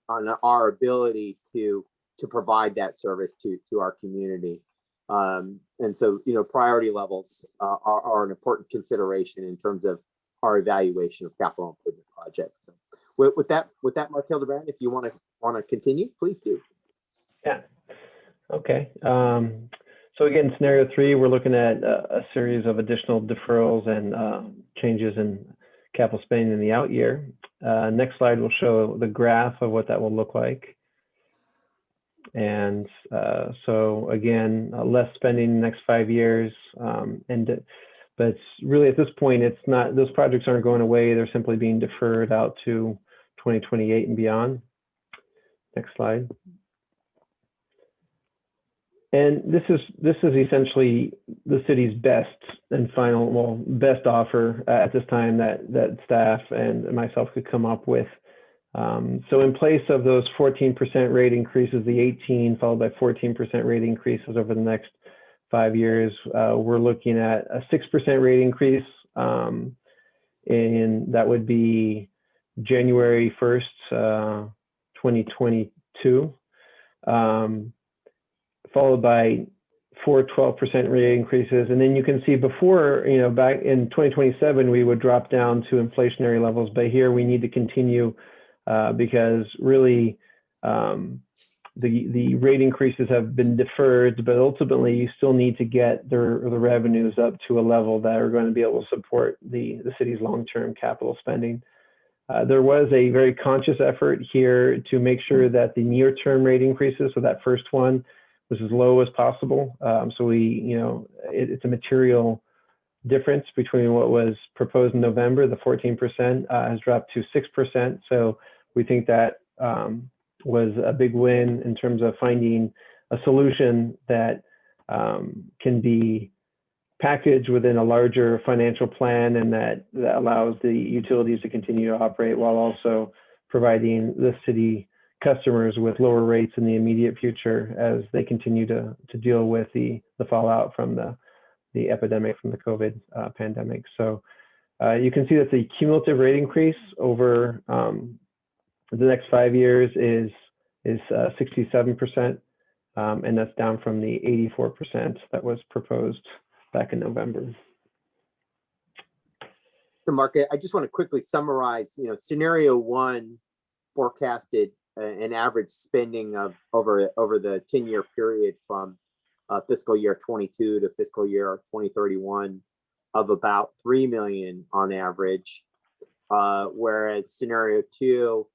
S1: our ability to provide that service to our community. And so, priority levels are an important consideration in terms of our evaluation of capital improvement projects. So with that, Mark Hildebrand, if you want to continue, please do.
S2: Yeah. Okay. So again, scenario 3, we're looking at a series of additional deferrals and changes in capital spending in the out year. Next slide will show the graph of what that will look like. And so again, less spending in the next 5 years. But it's really, at this point, it's not, those projects aren't going away. They're simply being deferred out to 2028 and beyond. Next slide. And this is essentially the city's best and final, best offer at this time that staff and myself could come up with. So in place of those 14% rate increases, the 18 followed by 14% rate increases over the next 5 years, we're looking at a 6% rate increase, and that would be January 1st, 2022. Followed by 4 12% rate increases. And then you can see before, back in 2027, we would drop down to inflationary levels, but here we need to continue because really the rate increases have been deferred, but ultimately you still need to get the revenues up to a level that are going to be able to support the city's long-term capital spending. There was a very conscious effort here to make sure that the near-term rate increases, so that first one, was as low as possible. So it's a material difference between what was proposed in November, the 14%, has dropped to 6%. So we think that was a big win in terms of finding a solution that can be packaged within a larger financial plan, and that allows the utilities to continue to operate while also providing the city customers with lower rates in the immediate future as they continue to deal with the fallout from the epidemic, from the COVID pandemic. So you can see that the cumulative rate increase over the next 5 years is 67%, and that's down from the 84% that was proposed back in November.
S1: So Mark, I just want to quickly summarize, scenario one forecasted an average spending of over the 10-year period from fiscal year 22 to fiscal year 2031 of about 3 million on average, whereas scenario two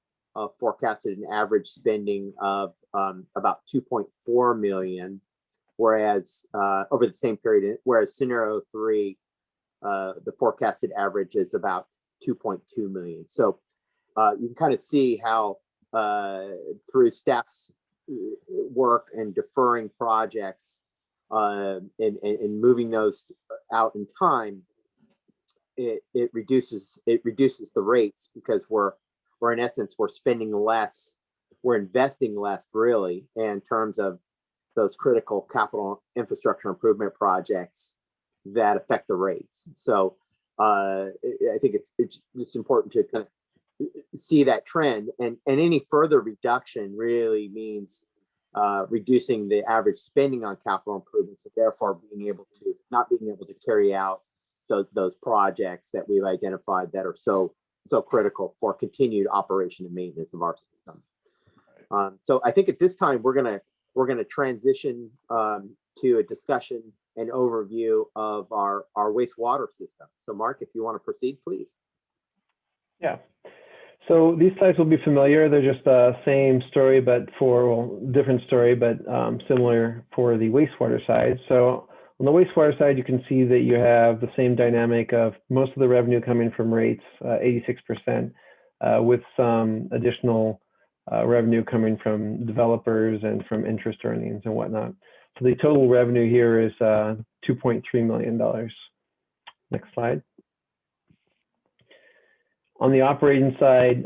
S1: forecasted an average spending of about 2.4 million, whereas over the same period, whereas scenario three, the forecasted average is about 2.2 million. So you can kind of see how through staff's work and deferring projects and moving those out in time, it reduces the rates, because we're in essence, we're spending less, we're investing less really in terms of those critical capital infrastructure improvement projects that affect the rates. So I think it's just important to kind of see that trend, and any further reduction really means reducing the average spending on capital improvements, and therefore not being able to carry out those projects that we've identified that are so critical for continued operation and maintenance of our system. So I think at this time we're gonna transition to a discussion and overview of our wastewater system. So Mark, if you want to proceed, please.
S2: Yeah. So these slides will be familiar. They're just the same story, but different story, but similar for the wastewater side. So on the wastewater side, you can see that you have the same dynamic of most of the revenue coming from rates, 86%, with some additional revenue coming from developers and from interest earnings and whatnot. So the total revenue here is $2.3 million. Next slide. On the operating side,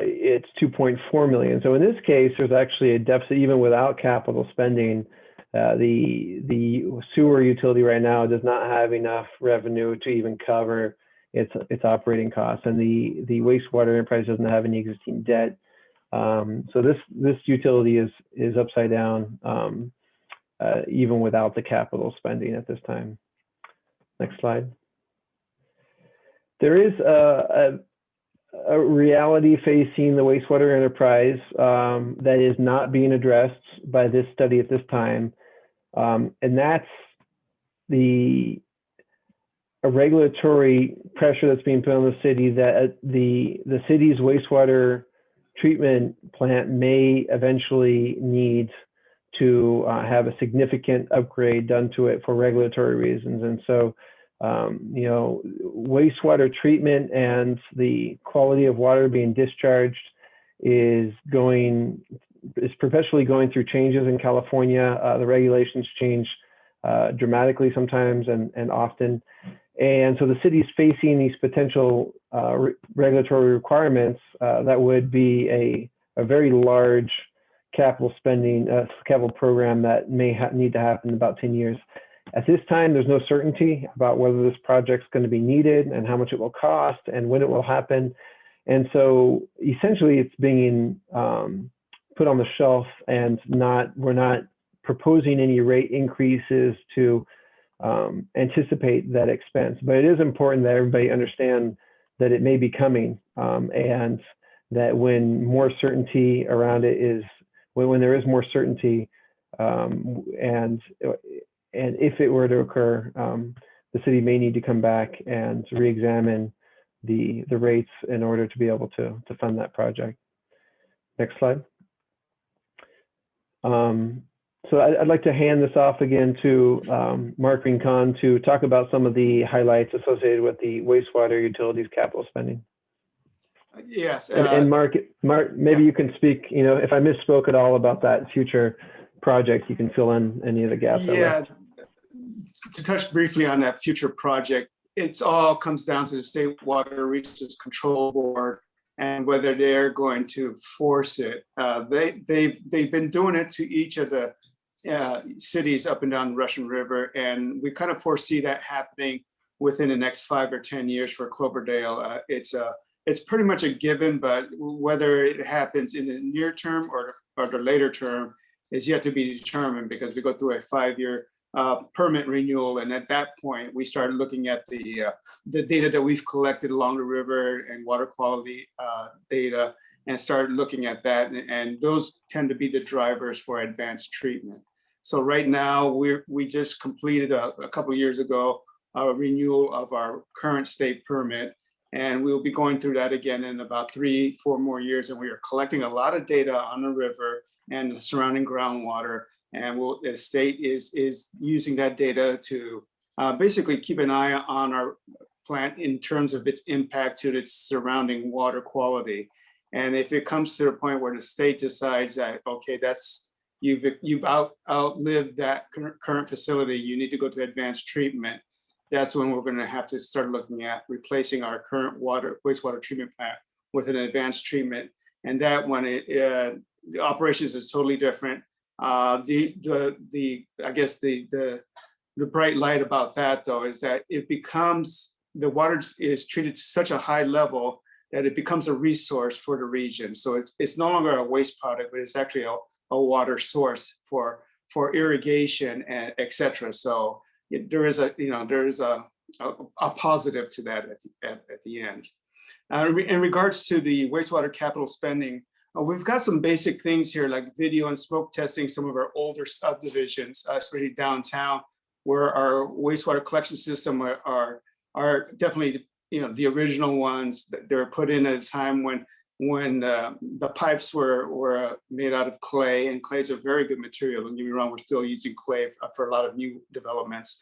S2: it's 2.4 million. So in this case, there's actually a deficit even without capital spending. The sewer utility right now does not have enough revenue to even cover its operating costs, and the wastewater enterprise doesn't have any existing debt. So this utility is upside down, even without the capital spending at this time. Next slide. There is a reality facing the wastewater enterprise that is not being addressed by this study at this time, and that's a regulatory pressure that's being put on the city that the city's wastewater treatment plant may eventually need to have a significant upgrade done to it for regulatory reasons. And so wastewater treatment and the quality of water being discharged is perpetually going through changes in California. The regulations change dramatically sometimes and often. And so the city is facing these potential regulatory requirements that would be a very large capital spending, capital program that may need to happen in about 10 years. At this time, there's no certainty about whether this project's going to be needed and how much it will cost and when it will happen. And so essentially it's being put on the shelf, and we're not proposing any rate increases to anticipate that expense. But it is important that everybody understand that it may be coming, and that when more certainty around it is, when there is more certainty, and if it were to occur, the city may need to come back and re-examine the rates in order to be able to fund that project. Next slide. So So I'd like to hand this off again to Mark Rincon to talk about some of the highlights associated with the wastewater utilities capital spending.
S3: Yes.
S2: And Mark, maybe
S3: yeah.
S2: you can speak, if I misspoke at all about that future project, you can fill in any of the gaps.
S3: Yeah, to touch briefly on that future project, it's all comes down to the State Water Resources Control Board and whether they're going to force it. They've been doing it to each of the cities up and down the Russian River, and we kind of foresee that happening within the next 5 or 10 years for Cloverdale. It's pretty much a given, but whether it happens in the near term or the later term is yet to be determined, because we go through a 5-year permit renewal, and at that point we started looking at the data that we've collected along the river and water quality data, and started looking at that, and those tend to be the drivers for advanced treatment. So right now we just completed a couple of years ago a renewal of our current state permit, and we'll be going through that again in about 3-4 more years, and we are collecting a lot of data on the river and the surrounding groundwater. And the state is using that data to basically keep an eye on our plant in terms of its impact to its surrounding water quality. And if it comes to the point where the state decides that, okay, you've outlived that current facility, you need to go to advanced treatment, that's when we're going to have to start looking at replacing our current wastewater treatment plant with an advanced treatment. And that one, the operations is totally different. I guess the bright light about that though is that the water is treated to such a high level that it becomes a resource for the region. So it's no longer a waste product, but it's actually a water source for irrigation and et cetera. So there is a positive to that at the end. In regards to the wastewater capital spending, we've got some basic things here like video and smoke testing some of our older subdivisions, especially downtown, where our wastewater collection system are definitely the original ones that they were put in at a time when the pipes were made out of clay, and clay is a very good material. Don't get me wrong, we're still using clay for a lot of new developments,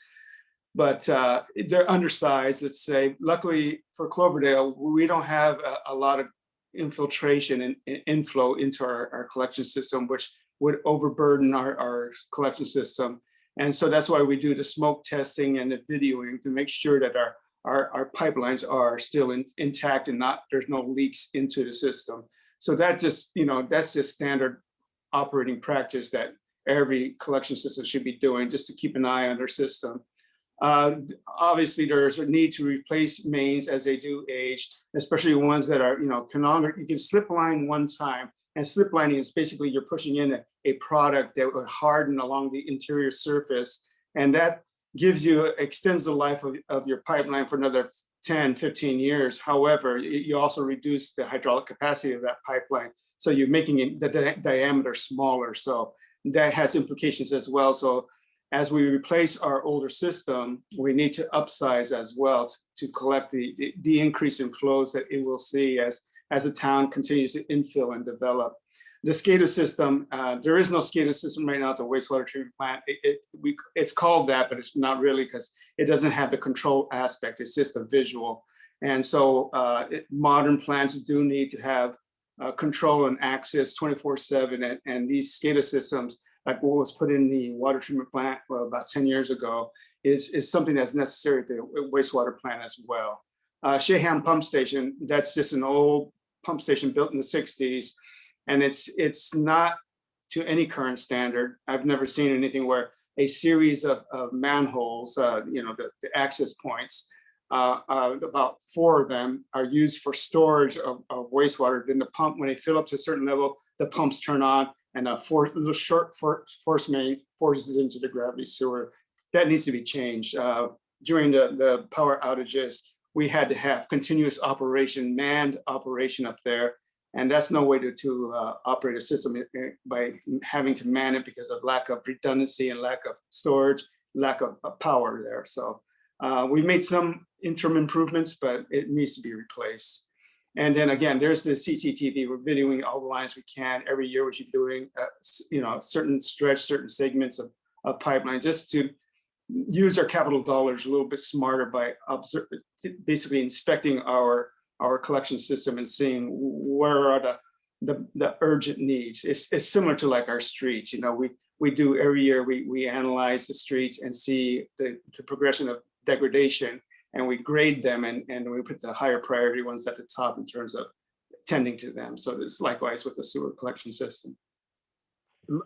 S3: but they're undersized, let's say. Luckily for Cloverdale, we don't have a lot of infiltration and inflow into our collection system, which would overburden our collection system. And so that's why we do the smoke testing and the videoing to make sure that our pipelines are still intact and there's no leaks into the system. So that's just standard operating practice that every collection system should be doing, just to keep an eye on their system. Obviously, there's a need to replace mains as they do age, especially ones that are, you can slip line one time, and slip lining is basically you're pushing in a product that would harden along the interior surface, and that extends the life of your pipeline for another 10, 15 years. However, you also reduce the hydraulic capacity of that pipeline. So you're making the diameter smaller. So that has implications as well. So as we replace our older system, we need to upsize as well to collect the increase in flows that it will see as the town continues to infill and develop. The SCADA system, there is no SCADA system right now at the wastewater treatment plant. It's called that, but it's not really, because it doesn't have the control aspect. It's just a visual. And so modern plants do need to have control and access 24/7. And these SCADA systems, like what was put in the water treatment plant about 10 years ago, is something that's necessary at the wastewater plant as well. Shaham Pump Station, that's just an old pump station built in the 60s. And it's not to any current standard. I've never seen anything where a series of manholes, the access points, about 4 of them are used for storage of wastewater. Then the pump, when they fill up to a certain level, the pumps turn on, and a little short force main forces into the gravity sewer. That needs to be changed. During the power outages, we had to have continuous operation, manned operation up there. And that's no way to operate a system by having to man it, because of lack of redundancy and lack of storage, lack of power there. So we made some interim improvements, but it needs to be replaced. And then again, there's the CCTV. We're videoing all the lines we can. Every year we should be doing, certain segments of pipeline, just to use our capital dollars a little bit smarter by basically inspecting our collection system and seeing where are the urgent needs. It's similar to like our streets. We do every year, we analyze the streets and see the progression of degradation, and we grade them, and we put the higher priority ones at the top in terms of tending to them. So it's likewise with the sewer collection system.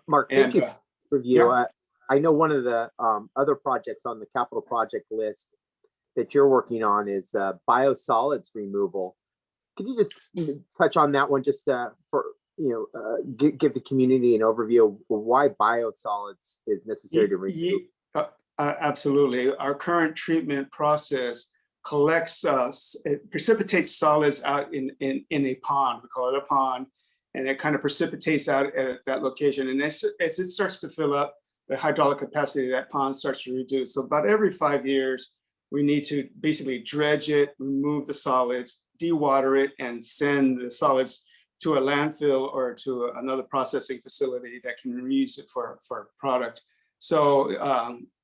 S1: Mark, thank you for review.
S3: yeah.
S1: I know one of the other projects on the capital project list that you're working on is biosolids removal. Could you just touch on that one, just for give the community an overview of why biosolids is necessary to remove?
S3: Absolutely. Our current treatment process collects, it precipitates solids out in a pond. We call it a pond, and it kind of precipitates out at that location. And as it starts to fill up, the hydraulic capacity of that pond starts to reduce. So about every 5 years, we need to basically dredge it, remove the solids, dewater it, and send the solids to a landfill or to another processing facility that can reuse it for product. So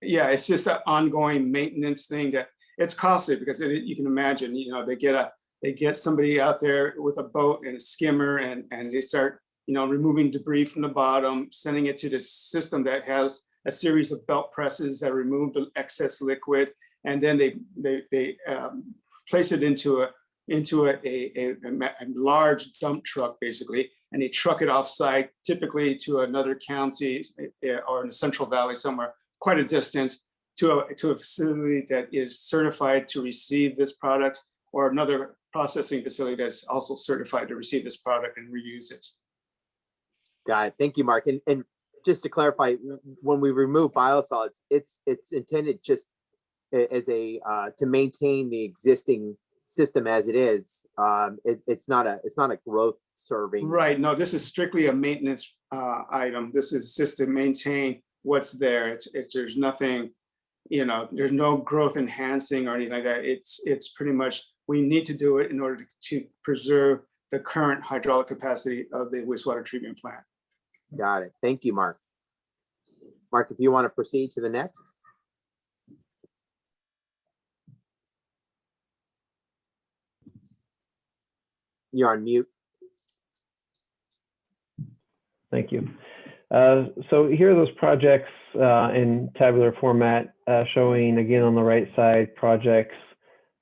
S3: it's just an ongoing maintenance thing that it's costly, because you can imagine, they get somebody out there with a boat and a skimmer, and they start removing debris from the bottom, sending it to the system that has a series of belt presses that remove the excess liquid, and then they place it into a large dump truck, basically, and they truck it off-site, typically to another county or in the Central Valley somewhere, quite a distance, to a facility that is certified to receive this product, or another processing facility that's also certified to receive this product and reuse it.
S1: Got it. Thank you, Mark. And just to clarify, when we remove biosolids, it's intended just as to maintain the existing system as it is. It's not a growth serving.
S3: Right. No, this is strictly a maintenance item. This is just to maintain what's there. There's nothing, there's no growth enhancing or anything like that. It's pretty much, we need to do it in order to preserve the current hydraulic capacity of the wastewater treatment plant.
S1: Got it. Thank you, Mark. Mark, if you want to proceed to the next. You're on mute.
S2: Thank you. So here are those projects in tabular format, showing again on the right side projects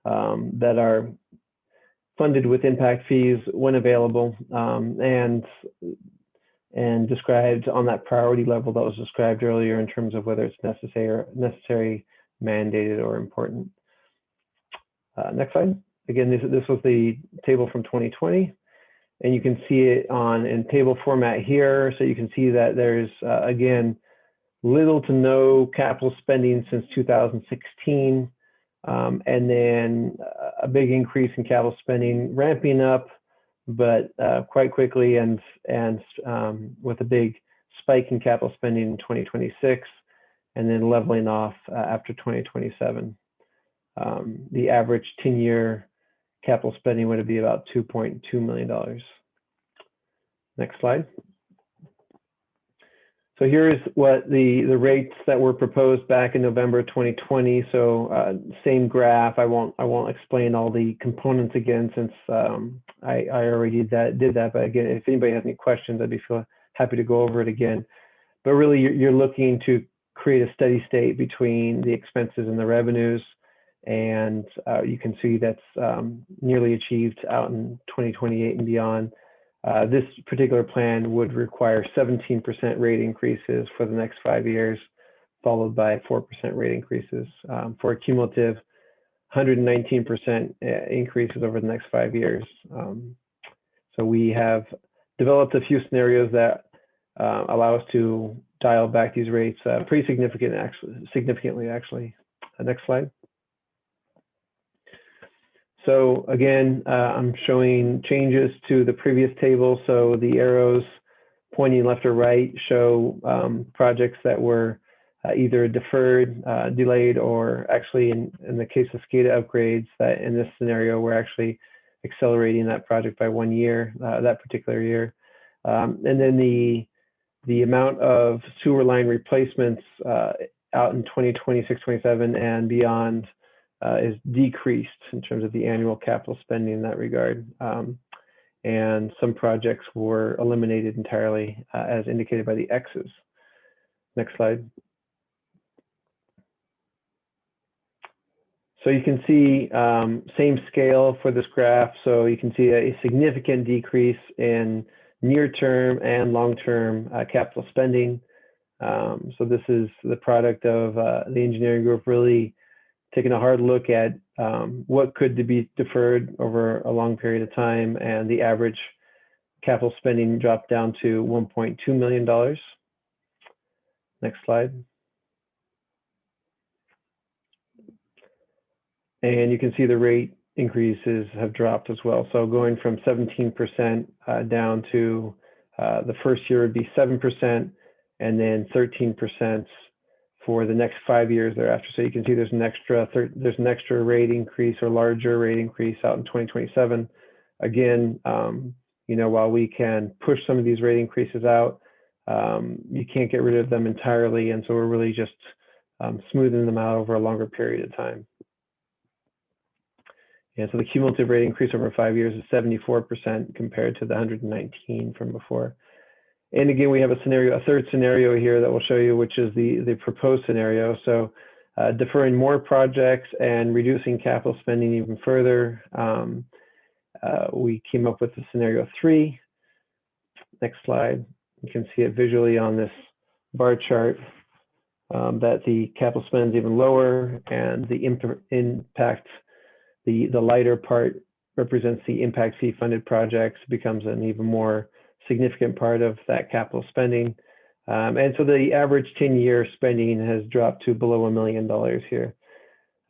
S2: that are funded with impact fees when available, and described on that priority level that was described earlier in terms of whether it's necessary, mandated, or important. Next slide. Again, this was the table from 2020, and you can see it in table format here. So you can see that there's, again, little to no capital spending since 2016, and then a big increase in capital spending ramping up, but quite quickly, and with a big spike in capital spending in 2026, and then leveling off after 2027. The average 10-year capital spending would be about $2.2 million. Next slide. So here's what the rates that were proposed back in November 2020. So same graph. I won't explain all the components again, since I already did that. But again, if anybody has any questions, I'd be happy to go over it again. But really, you're looking to create a steady state between the expenses and the revenues. And you can see that's nearly achieved out in 2028 and beyond. This particular plan would require 17% rate increases for the next 5 years, followed by 4% rate increases for a cumulative 119% increases over the next 5 years. So we have developed a few scenarios that allow us to dial back these rates pretty significantly, actually. Next slide. So again, I'm showing changes to the previous table. So the arrows pointing left or right show projects that were either deferred, delayed, or actually in the case of SCADA upgrades, that in this scenario were actually accelerating that project by 1 year, that particular year. And then the amount of sewer line replacements out in 2026, 27 and beyond is decreased in terms of the annual capital spending in that regard. And some projects were eliminated entirely as indicated by the X's. Next slide. So you can see same scale for this graph. So you can see a significant decrease in near-term and long-term capital spending. So this is the product of the engineering group really taking a hard look at what could be deferred over a long period of time, and the average capital spending dropped down to $1.2 million. Next slide. And you can see the rate increases have dropped as well. So going from 17% down to the first year would be 7%, and then 13% for the next 5 years thereafter. So you can see there's an extra rate increase or larger rate increase out in 2027. Again, you know, while we can push some of these rate increases out, you can't get rid of them entirely, and so we're really just smoothing them out over a longer period of time. And so the cumulative rate increase over 5 years is 74% compared to the 119 from before. And again, we have a third scenario here that we'll show you, which is the proposed scenario. So deferring more projects and reducing capital spending even further. We came up with the scenario 3. Next slide. You can see it visually on this bar chart that the capital spend is even lower, and the impact, the lighter part represents the impact fee funded projects, becomes an even more significant part of that capital spending. And so the average 10-year spending has dropped to below $1 million here.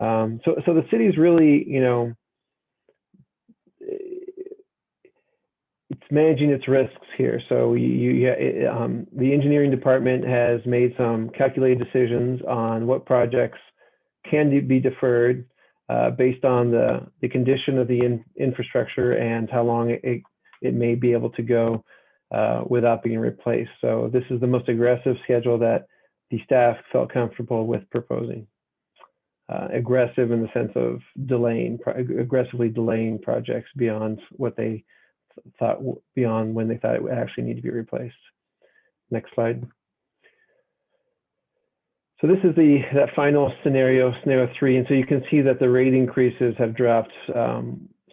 S2: So the city's really, you know, it's managing its risks here. So the engineering department has made some calculated decisions on what projects can be deferred based on the condition of the infrastructure and how long it may be able to go without being replaced. So this is the most aggressive schedule that the staff felt comfortable with proposing. Aggressive in the sense of aggressively delaying projects beyond what they thought, beyond when they thought it would actually need to be replaced. Next slide. So this is that final scenario 3. And so you can see that the rate increases have dropped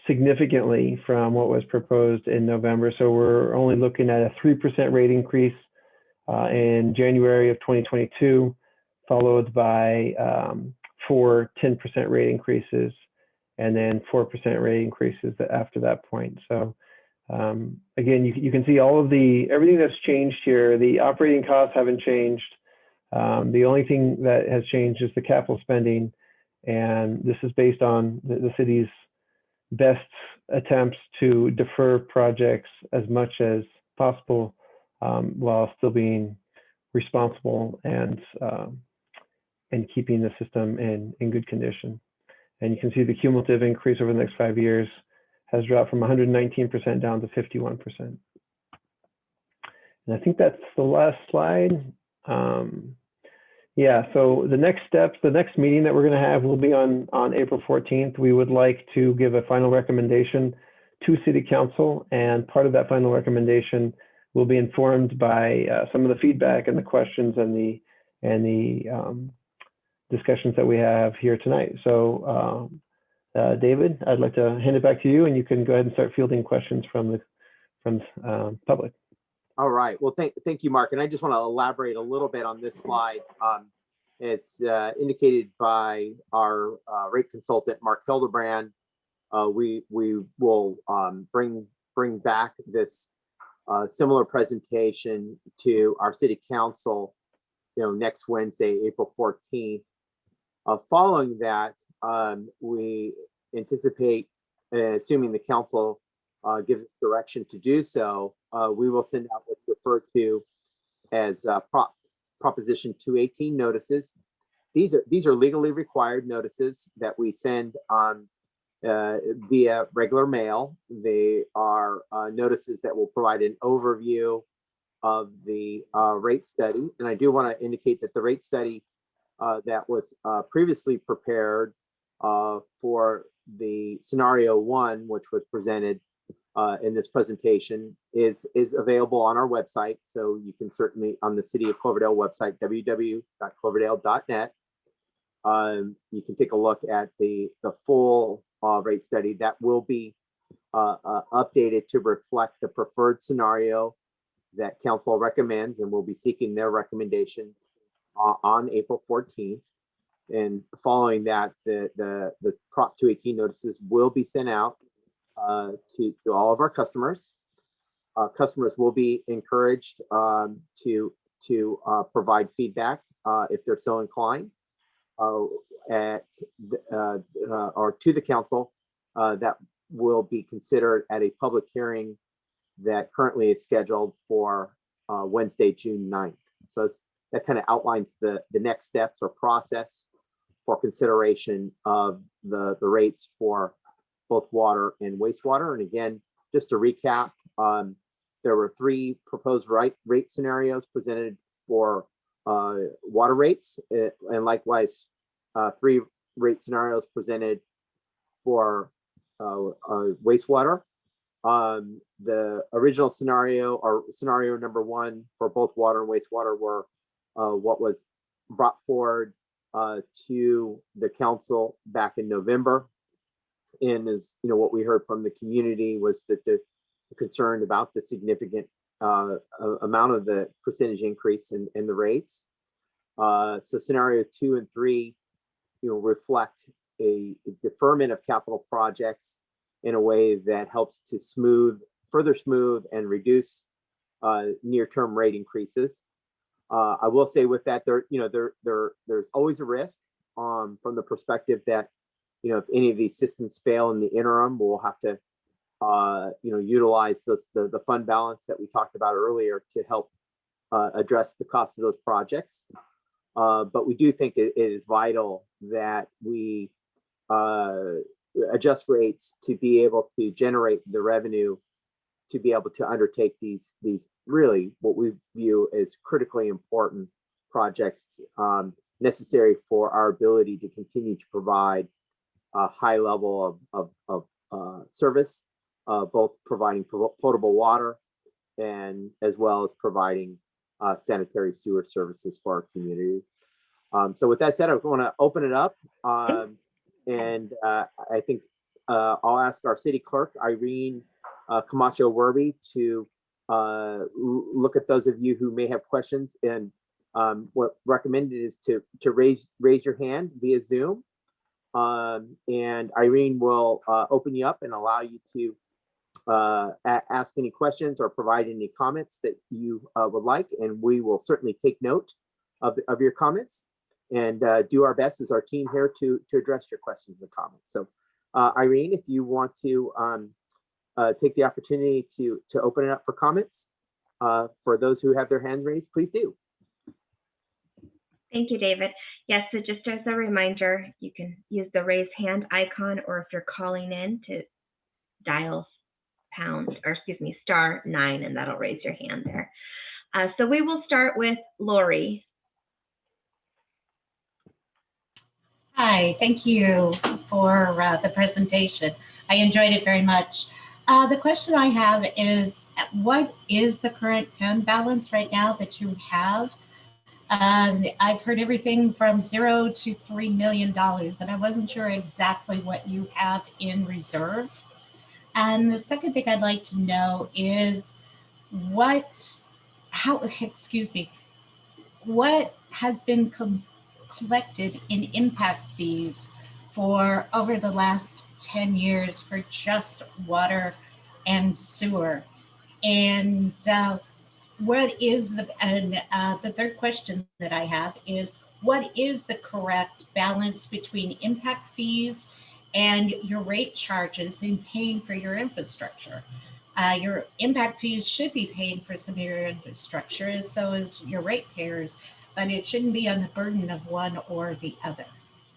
S2: significantly from what was proposed in November. So we're only looking at a 3% rate increase in January of 2022, followed by 4 10% rate increases, and then 4% rate increases after that point. So again, you can see everything that's changed here. The operating costs haven't changed. The only thing that has changed is the capital spending, and this is based on the city's best attempts to defer projects as much as possible while still being responsible and keeping the system in good condition. And you can see the cumulative increase over the next 5 years has dropped from 119% down to 51%. And I think that's the last slide. Yeah, so the next steps, the next meeting that we're going to have will be on April 14th. We would like to give a final recommendation to City Council, and part of that final recommendation will be informed by some of the feedback and the questions and the discussions that we have here tonight. So David, I'd like to hand it back to you, and you can go ahead and start fielding questions from the public.
S1: All right. Well, thank you, Mark. And I just want to elaborate a little bit on this slide. It's indicated by our rate consultant, Mark Hildebrand. We will bring back this similar presentation to our city council, next Wednesday, April 14th. Following that, we anticipate, assuming the council gives us direction to do so, we will send out what's referred to as Proposition 218 notices. These are legally required notices that we send via regular mail. They are notices that will provide an overview of the rate study. And I do want to indicate that the rate study that was previously prepared for the scenario 1, which was presented in this presentation, is available on our website. So you can certainly, on the City of Cloverdale website, www.cloverdale.net, you can take a look at the full rate study that will be updated to reflect the preferred scenario that council recommends, and we'll be seeking their recommendation on April 14th. And following that, the Prop 218 notices will be sent out to all of our customers. Customers will be encouraged to provide feedback if they're so inclined or to the council. That will be considered at a public hearing that currently is scheduled for Wednesday, June 9th. So that kind of outlines the next steps or process for consideration of the rates for both water and wastewater. And again, just to recap, there were 3 proposed rate scenarios presented for water rates, and likewise 3 rate scenarios presented for wastewater. The original scenario, or scenario number 1 for both water and wastewater, were what was brought forward to the council back in November. And as you know, what we heard from the community was that they're concerned about the significant amount of the percentage increase in the rates. So scenario 2 and 3, reflect a deferment of capital projects in a way that helps to further smooth and reduce near-term rate increases. I will say with that, there's always a risk from the perspective that, if any of these systems fail in the interim, we'll have to utilize the fund balance that we talked about earlier to help address the cost of those projects. But we do think it is vital that we adjust rates to be able to generate the revenue to be able to undertake these really what we view as critically important projects necessary for our ability to continue to provide a high level of service, both providing potable water and as well as providing sanitary sewer services for our community. So with that said, I want to open it up. And I think I'll ask our city clerk, Irene Camacho Werby, to look at those of you who may have questions. And what recommended is to raise your hand via Zoom. And Irene will open you up and allow you to ask any questions or provide any comments that you would like. And we will certainly take note of your comments and do our best as our team here to address your questions and comments. So Irene, if you want to take the opportunity to open it up for comments for those who have their hands raised, please do.
S5: Thank you, David. Yes, so just as a reminder, you can use the raise hand icon, or if you're calling in, to dial *9, and that'll raise your hand there. So we will start with Lori.
S6: Hi, thank you for the presentation. I enjoyed it very much. The question I have is, what is the current fund balance right now that you have? I've heard everything from $0 to $3 million, and I wasn't sure exactly what you have in reserve. And the second thing I'd like to know is what has been collected in impact fees for over the last 10 years for just water and sewer? And what is the third question that I have is, what is the correct balance between impact fees and your rate charges in paying for your infrastructure? Your impact fees should be paying for some of your infrastructure, and so is your ratepayers, but it shouldn't be on the burden of one or the other.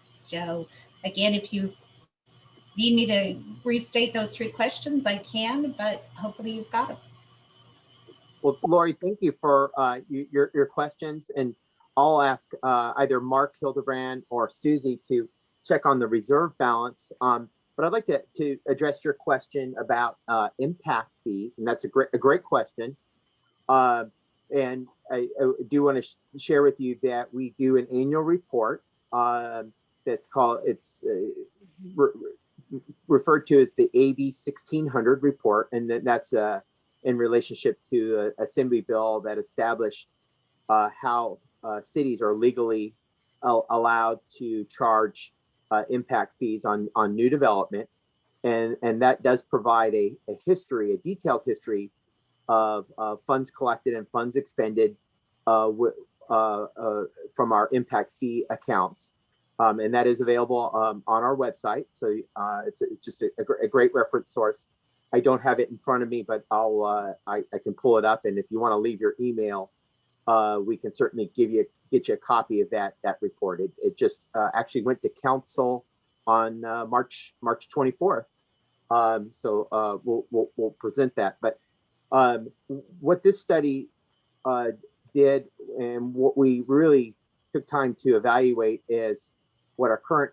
S6: So again, if you need me to restate those three questions, I can, but hopefully you've got them.
S1: Well, Lori, thank you for your questions, and I'll ask either Mark Hildebrand or Susie to check on the reserve balance. But I'd like to address your question about impact fees, and that's a great question. And I do want to share with you that we do an annual report that's called, it's referred to as the AB 1600 report, and that's in relationship to a Assembly bill that established how cities are legally allowed to charge impact fees on new development. And that does provide a history, a detailed history of funds collected and funds expended from our impact fee accounts. And that is available on our website. So it's just a great reference source. I don't have it in front of me, but I can pull it up. And if you want to leave your email, we can certainly get you a copy of that report. It just actually went to council on March 24th. So we'll present that. But what this study did, and what we really took time to evaluate, is what our current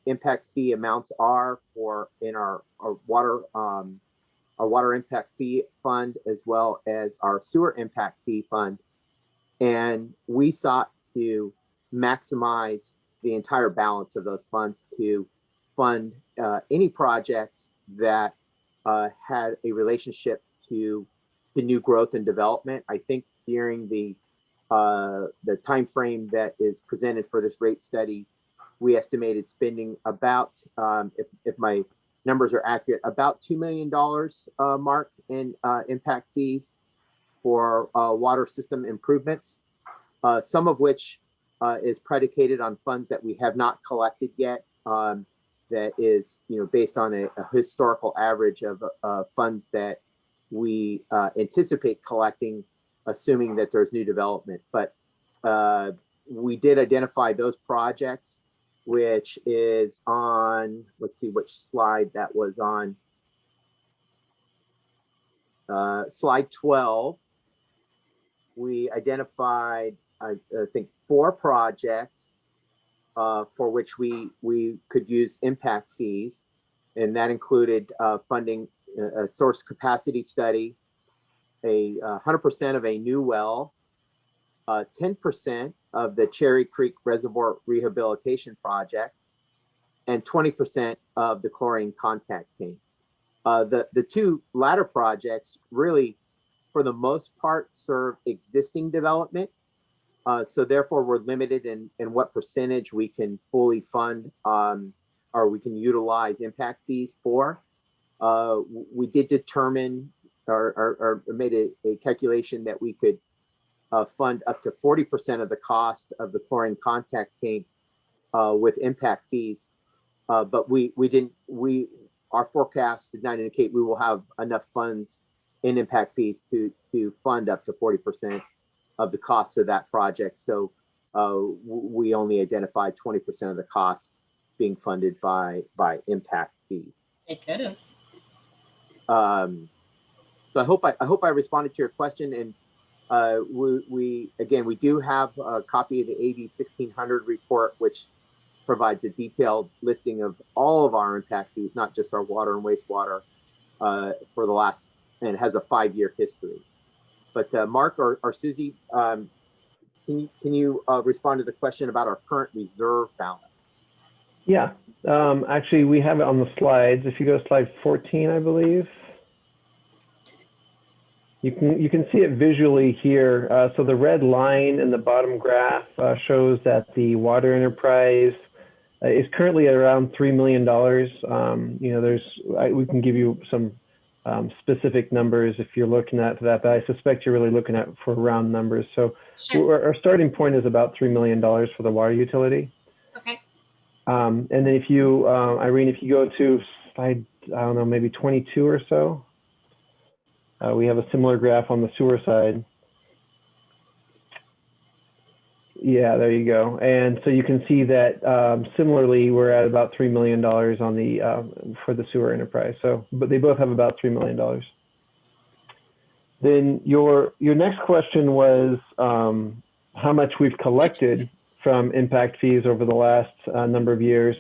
S1: impact fee amounts are in our water impact fee fund, as well as our sewer impact fee fund. And we sought to maximize the entire balance of those funds to fund any projects that had a relationship to new growth and development. I think during the time frame that is presented for this rate study, we estimated spending about, if my numbers are accurate, about $2 million, Mark, in impact fees for water system improvements, some of which is predicated on funds that we have not collected yet. That is, based on a historical average of funds that we anticipate collecting, assuming that there's new development. But we did identify those projects, which is on, let's see which slide that was on. Slide 12. We identified, I think, 4 projects for which we could use impact fees. And that included funding a source capacity study, 100% of a new well, 10% of the Cherry Creek Reservoir Rehabilitation Project, and 20% of the chlorine contact tank. The 2 latter projects really, for the most part, serve existing development. So therefore, we're limited in what percentage we can fully fund or we can utilize impact fees for. We did determine or made a calculation that we could fund up to 40% of the cost of the chlorine contact tank with impact fees. But our forecast did not indicate we will have enough funds in impact fees to fund up to 40% of the costs of that project. So we only identified 20% of the cost being funded by impact fees.
S6: It could have.
S1: So I hope I responded to your question. And we do have a copy of the AB 1600 report, which provides a detailed listing of all of our impact fees, not just our water and wastewater, for the last, and it has a 5-year history. But Mark or Susie, can you respond to the question about our current reserve balance?
S2: Yeah, actually, we have it on the slides. If you go to slide 14, I believe. You can see it visually here. So the red line in the bottom graph shows that the water enterprise is currently at around $3 million. We can give you some specific numbers if you're looking at that, but I suspect you're really looking at for round numbers. So
S6: Sure.
S2: our starting point is about $3 million for the water utility.
S6: Okay.
S2: And then if you, Irene, if you go to slide, I don't know, maybe 22 or so, we have a similar graph on the sewer side. Yeah, there you go. And so you can see that similarly, we're at about $3 million on the for the sewer enterprise. So, but they both have about $3 million. Then your next question was how much we've collected from impact fees over the last number of years.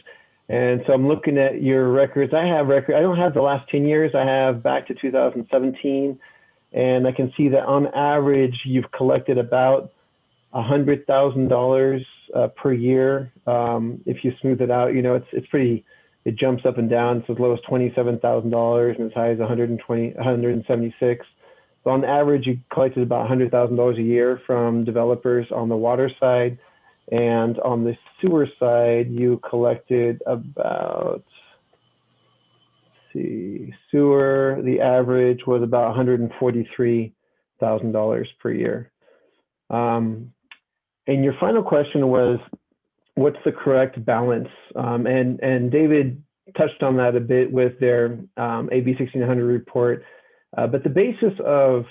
S2: And so I'm looking at your records. I don't have the last 10 years. I have back to 2017. And I can see that on average, you've collected about $100,000 per year. If you smooth it out, you know, it's pretty, it jumps up and down. It's as low as $27,000 and as high as 176. So on average, you collected about $100,000 a year from developers on the water side. And on the sewer side, you collected about, sewer, the average was about $143,000 per year. And your final question was, what's the correct balance? And David touched on that a bit with their AB 1600 report. But the basis of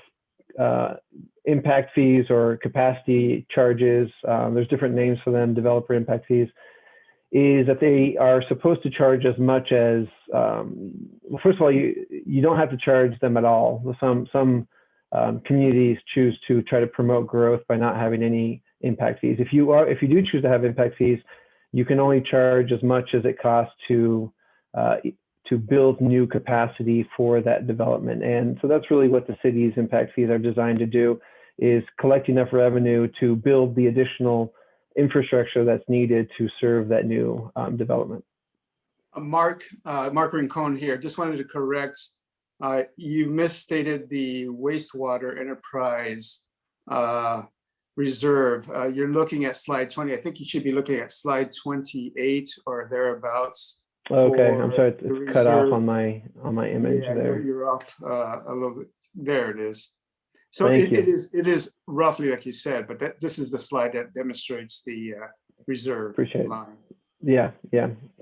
S2: impact fees or capacity charges, there's different names for them, developer impact fees, is that they are supposed to charge as much as, well, first of all, you don't have to charge them at all. Some communities choose to try to promote growth by not having any impact fees. If you do choose to have impact fees, you can only charge as much as it costs to build new capacity for that development. And so that's really what the city's impact fees are designed to do, is collect enough revenue to build the additional infrastructure that's needed to serve that new development.
S3: Mark Rincon here. Just wanted to correct. You misstated the wastewater enterprise reserve. You're looking at slide 20. I think you should be looking at slide 28 or thereabouts.
S2: Okay, I'm sorry, it's cut off on my image there.
S3: You're off a little bit. There it is. So
S2: Thank you.
S3: it is roughly like you said, but this is the slide that demonstrates the reserve
S2: Appreciate it.
S3: line.
S2: Yeah.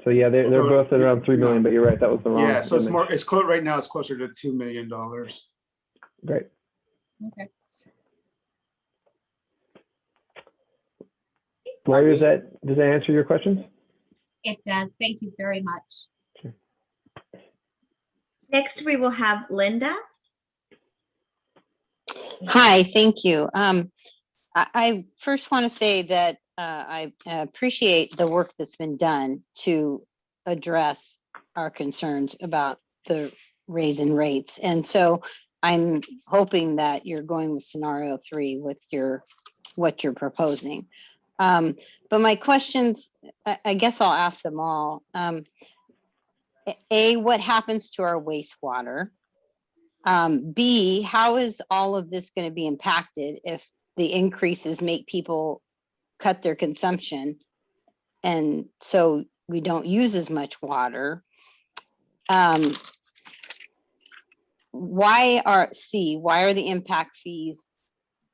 S2: So yeah, they're both at around 3 million, but you're right, that was the wrong.
S3: Yeah, so it's
S2: image.
S3: more. It's close right now. It's closer to $2 million.
S2: Great.
S6: Okay.
S2: Lori, does that answer your questions?
S6: It does. Thank you very much.
S2: Sure.
S5: Next, we will have Linda.
S7: Hi, thank you. I first want to say that I appreciate the work that's been done to address our concerns about the raise in rates. And so I'm hoping that you're going with scenario 3 with what you're proposing. But my questions, I guess I'll ask them all. A, what happens to our wastewater? B, how is all of this going to be impacted if the increases make people cut their consumption and so we don't use as much water? Why are the impact fees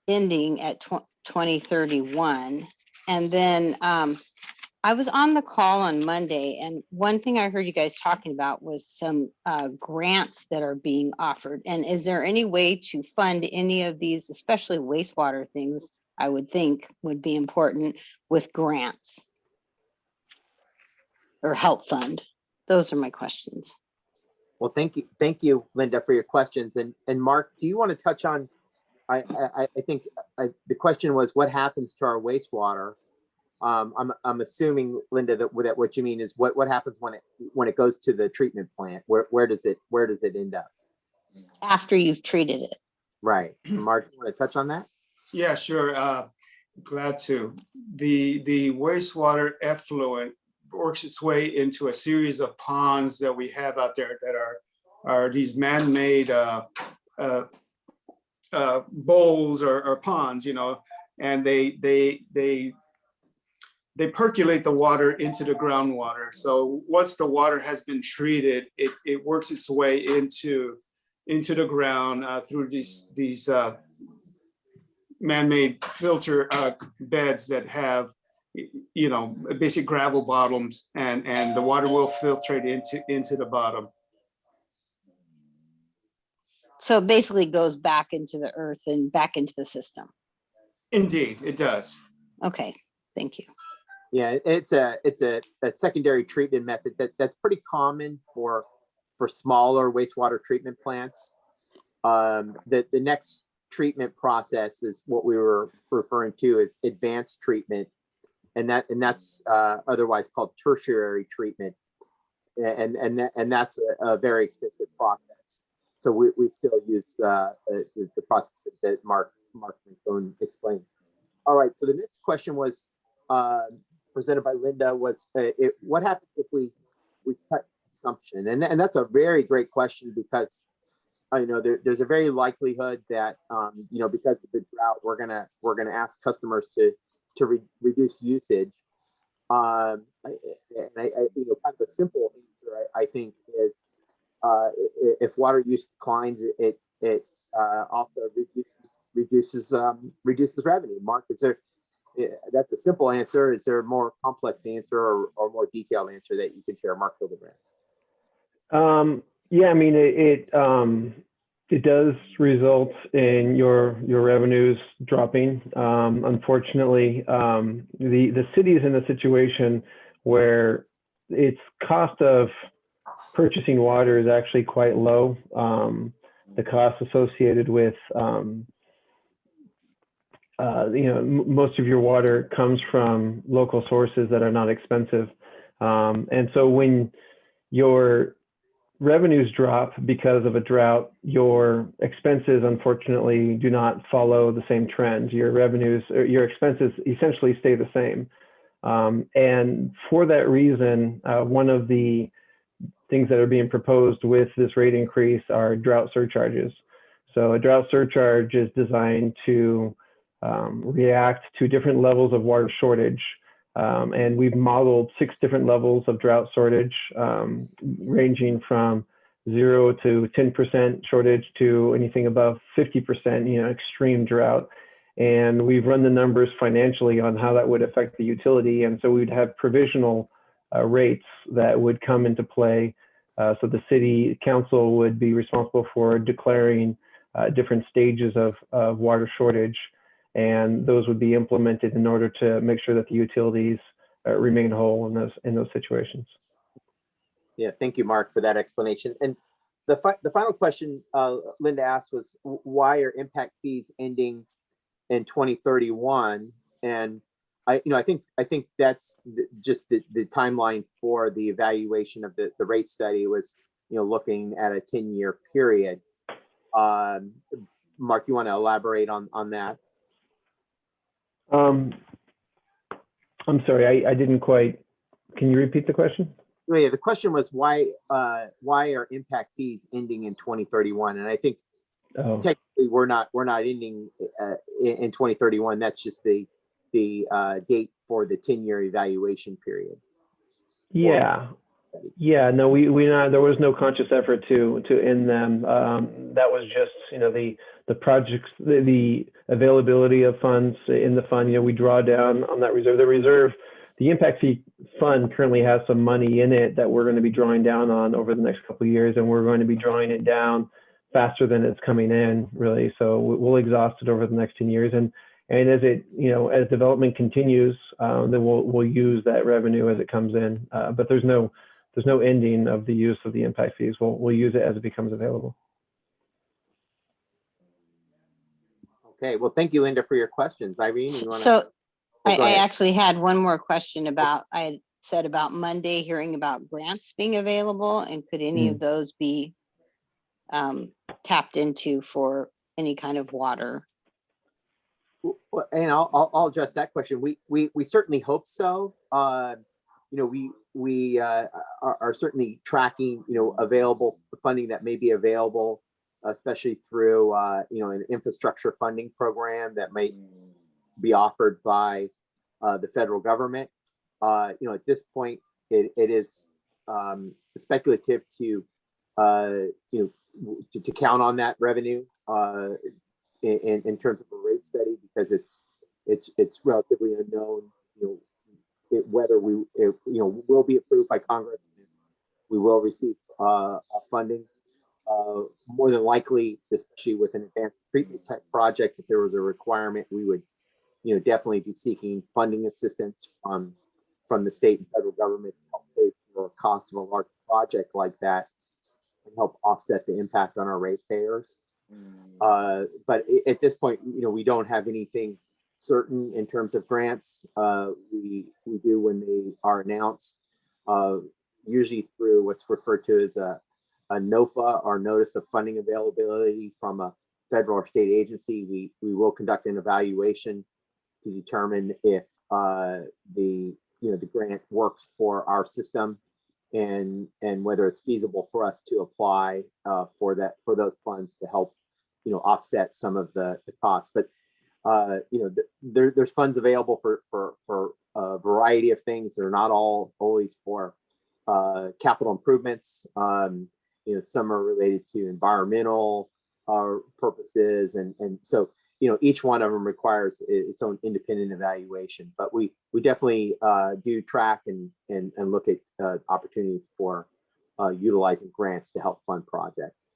S7: ending at 2031? And then I was on the call on Monday, and one thing I heard you guys talking about was some grants that are being offered. And is there any way to fund any of these, especially wastewater things, I would think would be important with grants or help fund? Those are my questions.
S1: Well, thank you, Linda, for your questions. And Mark, do you want to touch on? I think the question was, what happens to our wastewater? I'm assuming, Linda, that what you mean is what happens when it goes to the treatment plant? Where does it end up?
S7: After you've treated it.
S1: Right. Mark, you want to touch on that?
S3: Yeah, sure. Glad to. The wastewater effluent works its way into a series of ponds that we have out there that are these man-made bowls or ponds, you know, and they percolate the water into the groundwater. So once the water has been treated, it works its way into the ground through these man-made filter beds that have, you know, basic gravel bottoms, and the water will filtrate into the bottom.
S7: So it basically goes back into the earth and back into the system.
S3: Indeed, it does.
S7: Okay, thank you.
S1: Yeah, it's a secondary treatment method that's pretty common for smaller wastewater treatment plants. The next treatment process is what we were referring to as advanced treatment, and that's otherwise called tertiary treatment, and that's a very expensive process. So we still use the process that Mark Rincon explained. All right. So the next question was presented by Linda was what happens if we cut consumption? And that's a very great question because there's a very likelihood that because of the drought we're gonna ask customers to reduce usage. And I kind of a simple answer I think is if water use declines, it also reduces revenue. Mark, is there? That's a simple answer. Is there a more complex answer or more detailed answer that you can share, Mark Hildebrand?
S2: Yeah, I mean, it does result in your revenues dropping. Unfortunately, the city is in a situation where its cost of purchasing water is actually quite low. The cost associated with most of your water comes from local sources that are not expensive. And so when your revenues drop because of a drought, your expenses unfortunately do not follow the same trend. Your revenues or your expenses essentially stay the same. And for that reason, one of the things that are being proposed with this rate increase are drought surcharges. So a drought surcharge is designed to react to different levels of water shortage. And we've modeled 6 different levels of drought shortage, ranging from 0 to 10% shortage to anything above 50%, extreme drought. And we've run the numbers financially on how that would affect the utility. And so we'd have provisional rates that would come into play. So the city council would be responsible for declaring different stages of water shortage. And those would be implemented in order to make sure that the utilities remain whole in those situations.
S1: Yeah, thank you, Mark, for that explanation. And the final question Linda asked was, why are impact fees ending in 2031? And I think that's just the timeline for the evaluation of the rate study was looking at a 10-year period. Mark, you want to elaborate on that?
S2: I'm sorry, I didn't quite. Can you repeat the question?
S1: Yeah, the question was why are impact fees ending in 2031? And I think technically we're not ending in 2031. That's just the date for the 10-year evaluation period.
S2: Yeah. Yeah, no, we not. There was no conscious effort to end them. That was just the projects, the availability of funds in the fund. We draw down on that reserve. The impact fee fund currently has some money in it that we're going to be drawing down on over the next couple of years, and we're going to be drawing it down faster than it's coming in, really. So we'll exhaust it over the next 10 years, and as it as development continues, then we'll use that revenue as it comes in. But there's no ending of the use of the impact fees. We'll use it as it becomes available.
S1: Okay, well, thank you, Linda, for your questions. Irene, you want to?
S7: So I actually had one more question about, I had said about Monday, hearing about grants being available, and could any of those be tapped into for any kind of water?
S1: And I'll address that question. We certainly hope so. We are certainly tracking available funding that may be available, especially through an infrastructure funding program that might be offered by the federal government. At this point, it is speculative to count on that revenue in terms of a rate study, because it's relatively unknown whether we will be approved by Congress. We will receive funding. More than likely, especially with an advanced treatment type project, if there was a requirement, we would definitely be seeking funding assistance from the state and federal government to help pay for the cost of a large project like that and help offset the impact on our ratepayers. But at this point, we don't have anything certain in terms of grants. We do when they are announced, usually through what's referred to as a NOFA, or Notice of Funding Availability, from a federal or state agency. We will conduct an evaluation to determine if the grant works for our system, and whether it's feasible for us to apply for those funds to help offset some of the costs. But there's funds available for a variety of things. They're not all always for capital improvements. Some are related to environmental purposes, and so each one of them requires its own independent evaluation. But we definitely do track and look at opportunities for utilizing grants to help fund projects.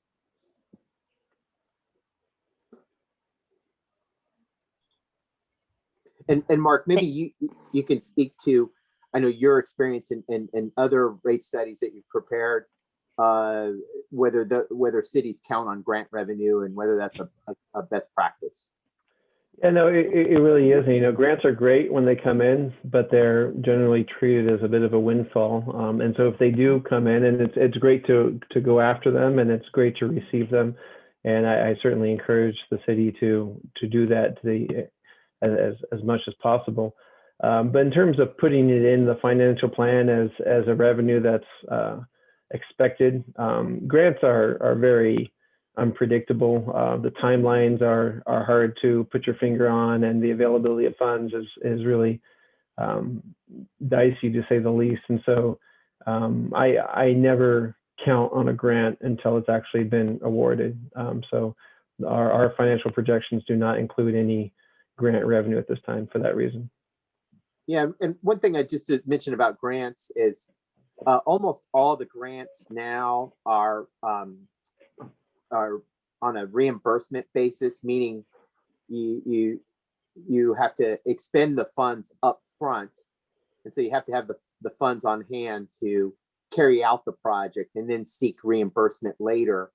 S1: And Mark, maybe you can speak to, I know, your experience in other rate studies that you've prepared, whether cities count on grant revenue and whether that's a best practice.
S2: Yeah, no, it really is. Grants are great when they come in, but they're generally treated as a bit of a windfall. And so if they do come in, and it's great to go after them, and it's great to receive them. And I certainly encourage the city to do that as much as possible. But in terms of putting it in the financial plan as a revenue that's expected, grants are very unpredictable. The timelines are hard to put your finger on, and the availability of funds is really dicey, to say the least. And so I never count on a grant until it's actually been awarded. So our financial projections do not include any grant revenue at this time for that reason.
S1: Yeah, and one thing I just to mention about grants is almost all the grants now are on a reimbursement basis, meaning you have to expend the funds up front, and so you have to have the funds on hand to carry out the project and then seek reimbursement later.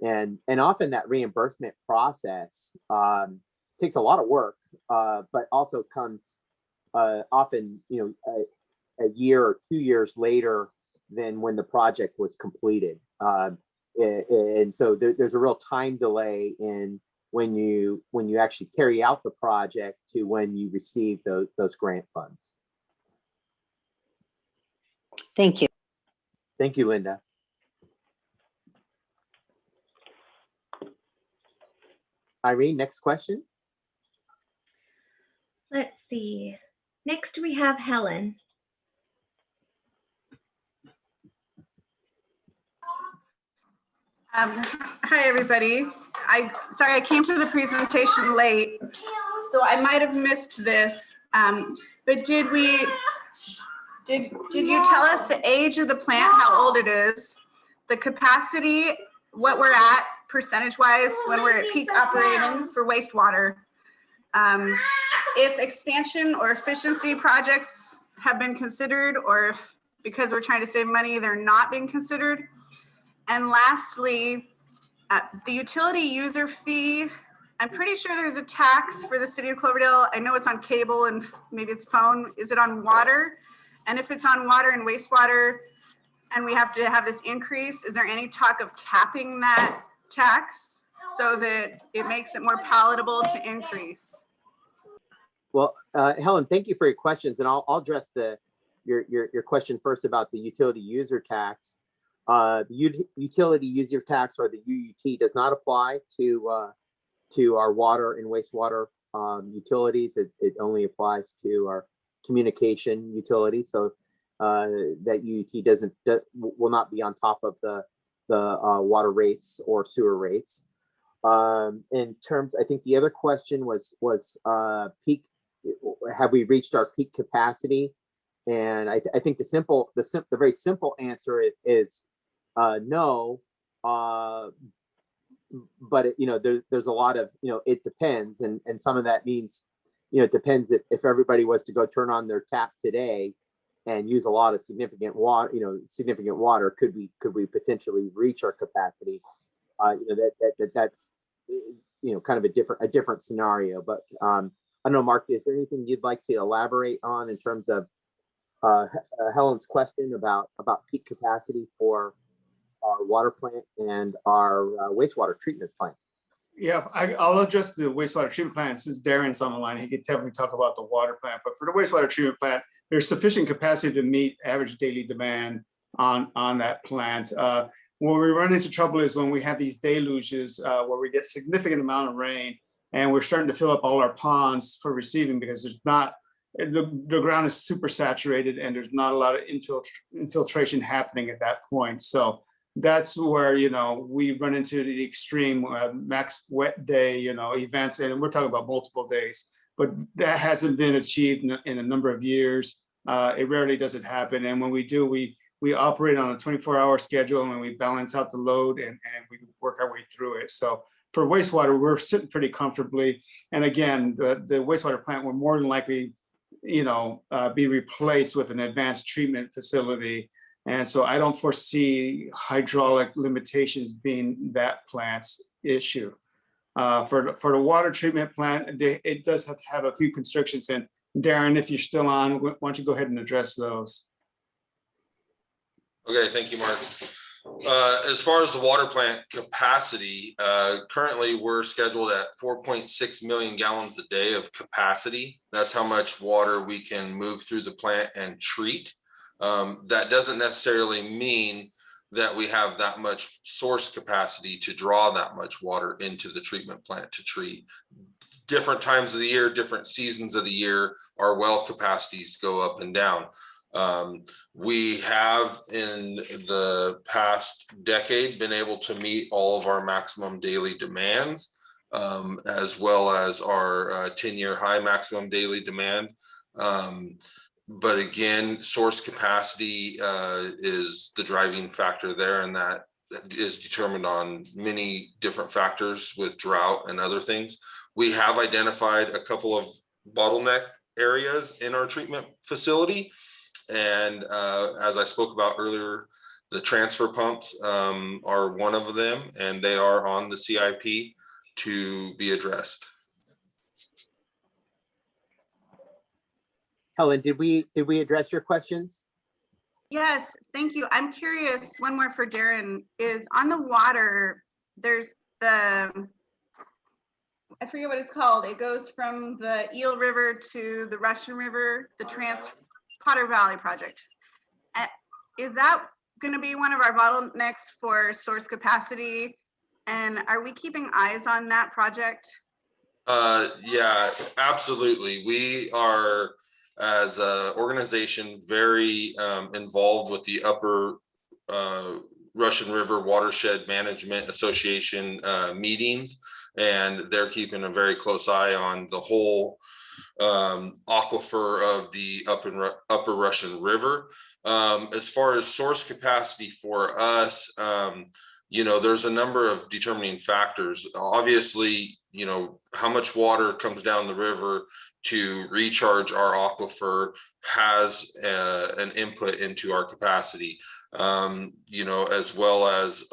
S1: And often that reimbursement process takes a lot of work, but also comes often a year or 2 years later than when the project was completed. And so there's a real time delay in when you actually carry out the project to when you receive those grant funds.
S7: Thank you.
S1: Thank you, Linda. Irene, next question.
S5: Let's see. Next we have Helen.
S8: Hi, everybody. Sorry, I came to the presentation late, so I might have missed this. But did you tell us the age of the plant, how old it is, the capacity, what we're at percentage-wise when we're at peak operating for wastewater? If expansion or efficiency projects have been considered, or if because we're trying to save money, they're not being considered. And lastly, the utility user fee, I'm pretty sure there's a tax for the city of Cloverdale. I know it's on cable and maybe it's phone. Is it on water? And if it's on water and wastewater and we have to have this increase, is there any talk of capping that tax so that it makes it more palatable to increase?
S1: Well, Helen, thank you for your questions, and I'll address your question first about the utility user tax. The utility user tax, or the UUT, does not apply to our water and wastewater utilities. It only applies to our communication utilities. So that UUT will not be on top of the water rates or sewer rates. In terms, I think the other question was peak. Have we reached our peak capacity? And I think the very simple answer is no. But there's a lot of it depends, and some of that means it depends if everybody was to go turn on their tap today and use a lot of significant water, could we potentially reach our capacity? That's kind of a different scenario. But I don't know, Mark, is there anything you'd like to elaborate on in terms of Helen's question about peak capacity for our water plant and our wastewater treatment plant?
S3: Yeah, I'll address the wastewater treatment plant since Darren's on the line. He could definitely talk about the water plant. But for the wastewater treatment plant, there's sufficient capacity to meet average daily demand on that plant. Where we run into trouble is when we have these deluges where we get significant amount of rain and we're starting to fill up all our ponds for receiving because the ground is super saturated and there's not a lot of infiltration happening at that point. So that's where, we run into the extreme max wet day, events, and we're talking about multiple days, but that hasn't been achieved in a number of years. It rarely does it happen. And when we do, we operate on a 24-hour schedule and we balance out the load and we work our way through it. So for wastewater, we're sitting pretty comfortably. And again, the wastewater plant will more than likely, be replaced with an advanced treatment facility. And so I don't foresee hydraulic limitations being that plant's issue. For the water treatment plant, it does have a few constrictions. And Darren, if you're still on, why don't you go ahead and address those?
S4: Okay, thank you, Mark. As far as the water plant capacity, currently we're scheduled at 4.6 million gallons a day of capacity. That's how much water we can move through the plant and treat. That doesn't necessarily mean that we have that much source capacity to draw that much water into the treatment plant to treat. Different times of the year, different seasons of the year, our well capacities go up and down. We have in the past decade been able to meet all of our maximum daily demands, as well as our 10-year high maximum daily demand. But again, source capacity is the driving factor there, and that is determined on many different factors with drought and other things. We have identified a couple of bottleneck areas in our treatment facility. And as I spoke about earlier, the transfer pumps are one of them, and they are on the CIP to be addressed.
S1: Helen, did we address your questions?
S8: Yes, thank you. I'm curious, one more for Darren, is on the water, there's I forget what it's called. It goes from the Eel River to the Russian River, the Potter Valley project. Is that going to be one of our bottlenecks for source capacity? And are we keeping eyes on that project?
S4: Yeah, absolutely. We are, as an organization, very involved with the Upper Russian River Watershed Management Association meetings, and they're keeping a very close eye on the whole aquifer of the upper Russian River. As far as source capacity for us, there's a number of determining factors. Obviously, how much water comes down the river to recharge our aquifer has an input into our capacity, as well as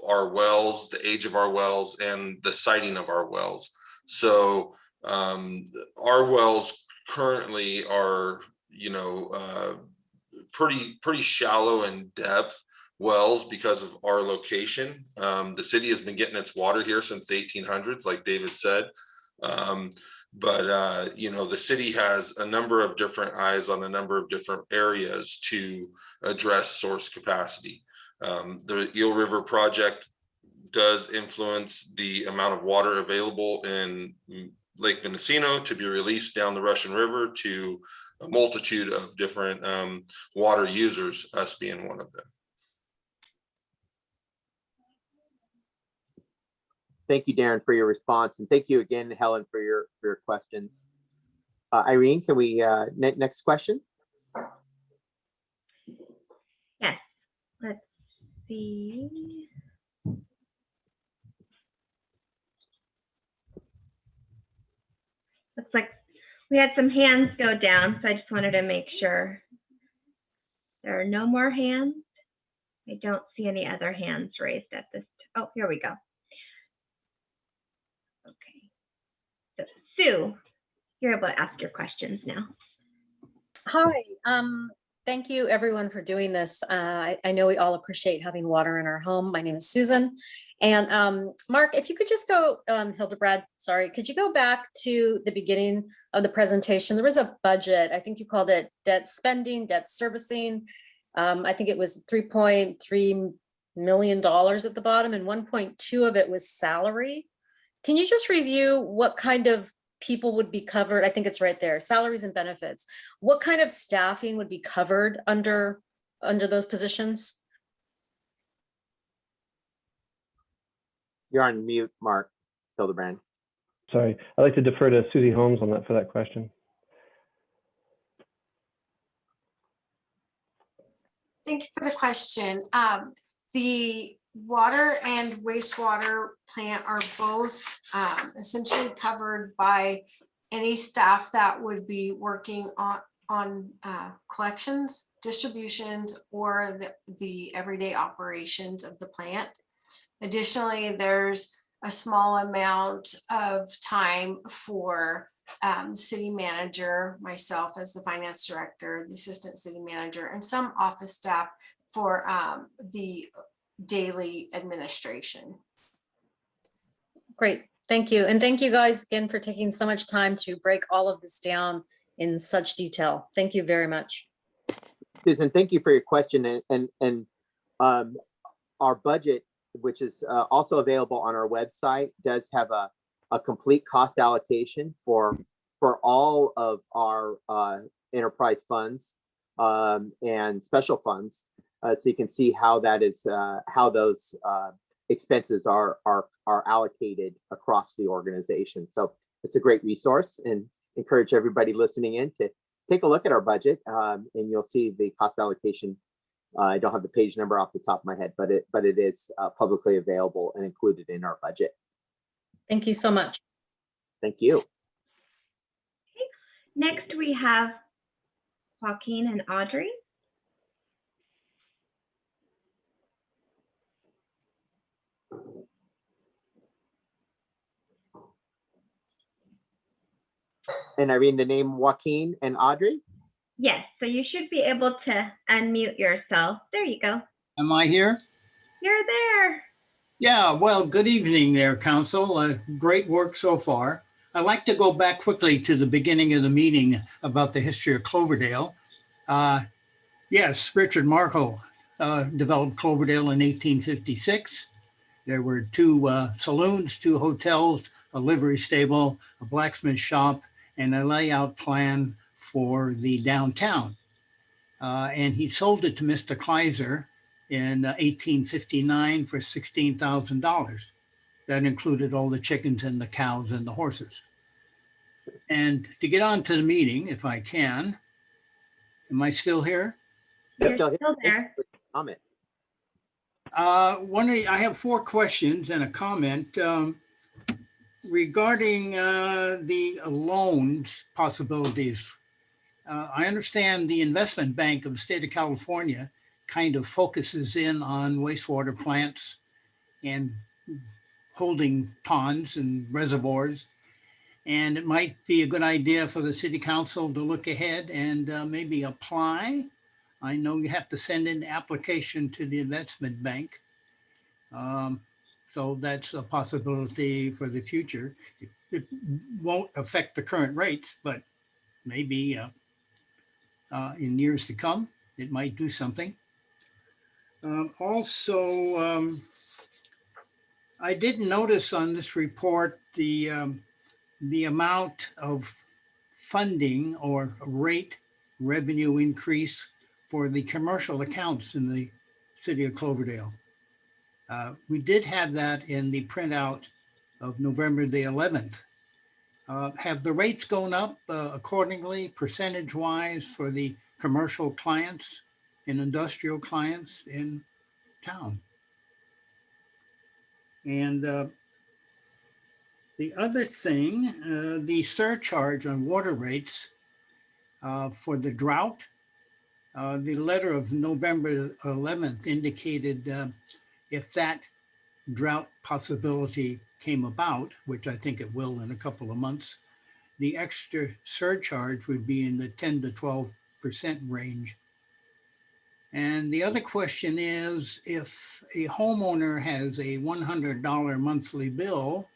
S4: our wells, the age of our wells, and the siting of our wells. So our wells currently are, pretty shallow in depth wells because of our location. The city has been getting its water here since the 1800s, like David said. But the city has a number of different eyes on a number of different areas to address source capacity. The Eel River project does influence the amount of water available in Lake Mendocino to be released down the Russian River to a multitude of different water users, us being one of them.
S1: Thank you, Darren, for your response, and thank you again, Helen, for your questions. Irene, can we next question?
S5: Yes. Let's see. Looks like We had some hands go down, so I just wanted to make sure. There are no more hands. I don't see any other hands raised at this. Oh, here we go. Okay. So Sue, you're able to ask your questions now.
S9: Hi, thank you everyone for doing this. I know we all appreciate having water in our home. My name is Susan. And Mark, if you could just go, Hildebrand, sorry, could you go back to the beginning of the presentation? There was a budget, I think you called it debt spending, debt servicing. I think it was $3.3 million at the bottom and 1.2 of it was salary. Can you just review what kind of people would be covered? I think it's right there, salaries and benefits. What kind of staffing would be covered under those positions?
S1: You're on mute, Mark Hildebrand.
S2: Sorry, I'd like to defer to Susie Holmes on that for that question.
S10: Thank you for the question. The water and wastewater plant are both essentially covered by any staff that would be working on collections, distributions, or the everyday operations of the plant. Additionally, there's a small amount of time for city manager, myself as the finance director, the assistant city manager, and some office staff for the daily administration.
S9: Great, thank you. And thank you guys again for taking so much time to break all of this down in such detail. Thank you very much.
S1: Susan, thank you for your question. And our budget, which is also available on our website, does have a complete cost allocation for all of our enterprise funds and special funds. So you can see how that is, how those expenses are allocated across the organization. So it's a great resource, and encourage everybody listening in to take a look at our budget, and you'll see the cost allocation. I don't have the page number off the top of my head, but it is publicly available and included in our budget.
S9: Thank you so much.
S1: Thank you.
S5: Okay. Next, we have Joaquin and Audrey.
S1: And I read the name Joaquin and Audrey.
S5: Yes, so you should be able to unmute yourself. There you go.
S11: Am I here?
S5: You're there.
S11: Yeah, well, good evening there, Council. Great work so far. I'd like to go back quickly to the beginning of the meeting about the history of Cloverdale. Yes, Richard Markle developed Cloverdale in 1856. There were two saloons, two hotels, a livery stable, a blacksmith shop, and a layout plan for the downtown. And he sold it to Mr. Kleiser in 1859 for $16,000. That included all the chickens and the cows and the horses. And to get on to the meeting, if I can, am I still here?
S5: You're
S1: Still
S5: still there.
S1: Comment.
S11: I have 4 questions and a comment regarding the loans possibilities. I understand the investment bank of the state of California kind of focuses in on wastewater plants and holding ponds and reservoirs. And it might be a good idea for the city council to look ahead and maybe apply. I know you have to send in the application to the investment bank. So that's a possibility for the future. It won't affect the current rates, but maybe in years to come, it might do something. Also, I did notice on this report the amount of funding or rate revenue increase for the commercial accounts in the city of Cloverdale. We did have that in the printout of November the 11th. Have the rates gone up accordingly, percentage-wise, for the commercial clients and industrial clients in town? And The other thing, the surcharge on water rates for the drought, the letter of November 11th indicated if that drought possibility came about, which I think it will in a couple of months, the extra surcharge would be in the 10 to 12% range. And the other question is, if a homeowner has a $100 monthly bill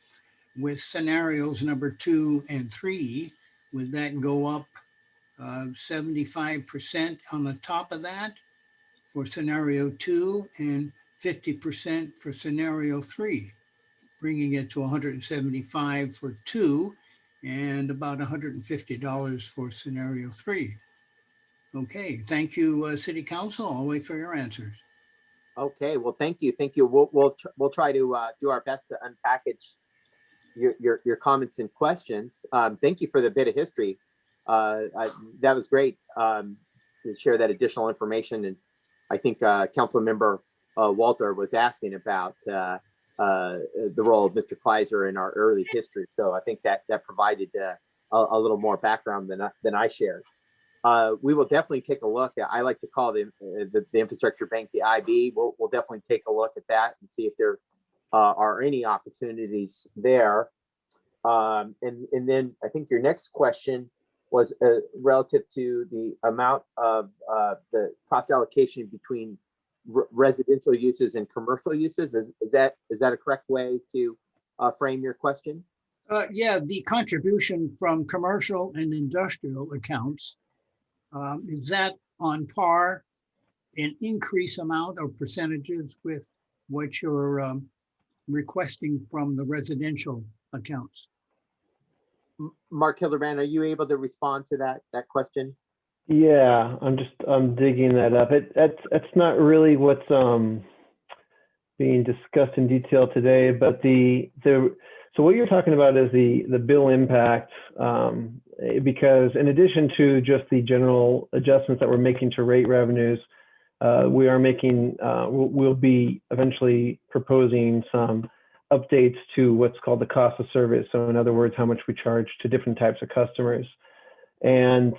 S11: with scenarios number 2 and 3, would that go up 75% on the top of that for scenario 2 and 50% for scenario 3, bringing it to 175 for 2 and about $150 for scenario 3. Okay, thank you, City Council. I'll wait for your answers.
S1: Okay, well, thank you. Thank you. We'll try to do our best to unpackage your comments and questions. Thank you for the bit of history. That was great to share that additional information. And I think Council Member Walter was asking about the role of Mr. Kleiser in our early history. So I think that provided a little more background than I shared. We will definitely take a look at, I like to call the infrastructure bank the IB. We'll definitely take a look at that and see if there are any opportunities there. And then I think your next question was relative to the amount of the cost allocation between residential uses and commercial uses. Is that a correct way to frame your question?
S11: Yeah, the contribution from commercial and industrial accounts, is that on par in increase amount or percentages with what you're requesting from the residential accounts?
S1: Mark Hildebrand, are you able to respond to that question?
S2: Yeah, I'm digging that up. It's not really what's being discussed in detail today, but so what you're talking about is the bill impact, because in addition to just the general adjustments that we're making to rate revenues, we'll be eventually proposing some updates to what's called the cost of service. So in other words, how much we charge to different types of customers. And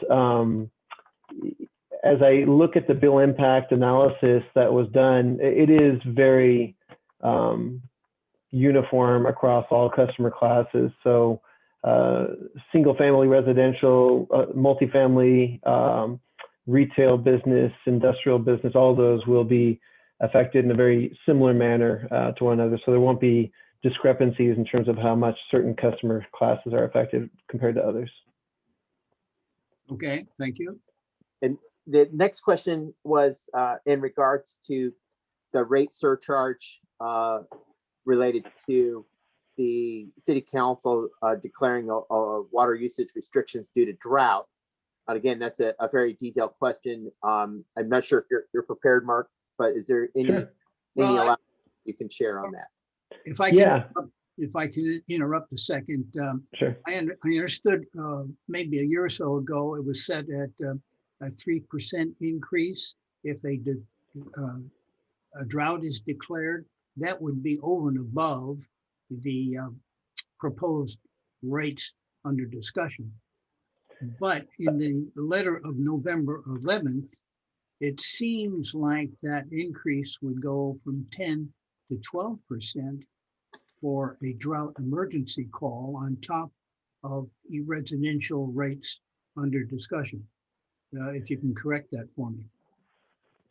S2: as I look at the bill impact analysis that was done, it is very uniform across all customer classes. So single family residential, multifamily, retail business, industrial business, all those will be affected in a very similar manner to one another. So there won't be discrepancies in terms of how much certain customer classes are affected compared to others.
S11: Okay, thank you.
S1: And the next question was in regards to the rate surcharge related to the city council declaring a water usage restrictions due to drought. And again, that's a very detailed question. I'm not sure if you're prepared, Mark, but is there any
S11: Well,
S1: you can share on that?
S11: If I can interrupt a second.
S2: Sure.
S11: I understood maybe a year or so ago, it was set at a 3% increase. If a drought is declared, that would be over and above the proposed rates under discussion. But in the letter of November 11th, it seems like that increase would go from 10 to 12% for a drought emergency call on top of the residential rates under discussion. If you can correct that for me.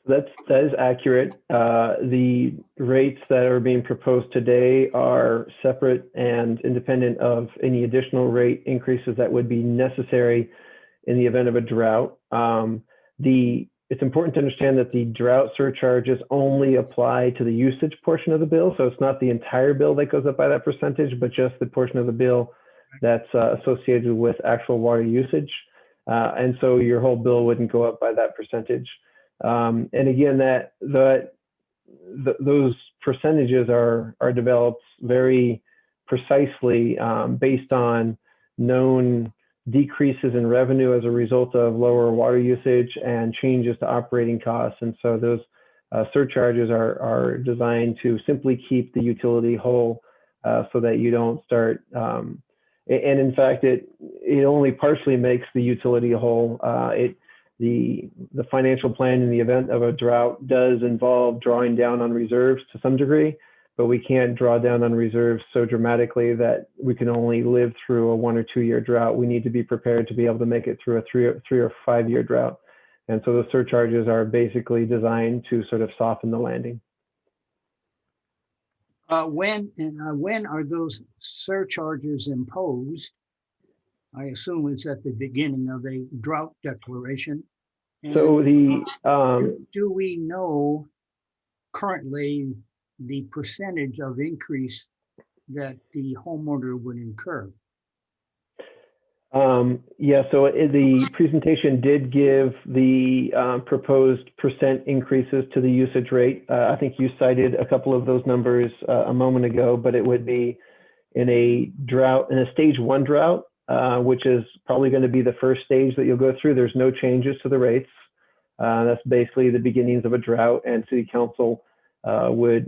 S2: That is accurate. The rates that are being proposed today are separate and independent of any additional rate increases that would be necessary in the event of a drought. It's important to understand that the drought surcharges only apply to the usage portion of the bill. So it's not the entire bill that goes up by that percentage, but just the portion of the bill that's associated with actual water usage. And so your whole bill wouldn't go up by that percentage. And again, those percentages are developed very precisely based on known decreases in revenue as a result of lower water usage and changes to operating costs. And so those surcharges are designed to simply keep the utility whole so that you don't start. And in fact, it only partially makes the utility whole. The financial plan in the event of a drought does involve drawing down on reserves to some degree, but we can't draw down on reserves so dramatically that we can only live through a 1 or 2 year drought. We need to be prepared to be able to make it through a 3 or 5 year drought. And so the surcharges are basically designed to sort of soften the landing.
S11: When are those surcharges imposed? I assume it's at the beginning of a drought declaration. And
S2: So
S11: do we know currently the percentage of increase that the homeowner would incur?
S2: Yeah, so the presentation did give the proposed percent increases to the usage rate. I think you cited a couple of those numbers a moment ago, but it would be in a drought, in a stage 1 drought, which is probably going to be the first stage that you'll go through. There's no changes to the rates. That's basically the beginnings of a drought, and City Council would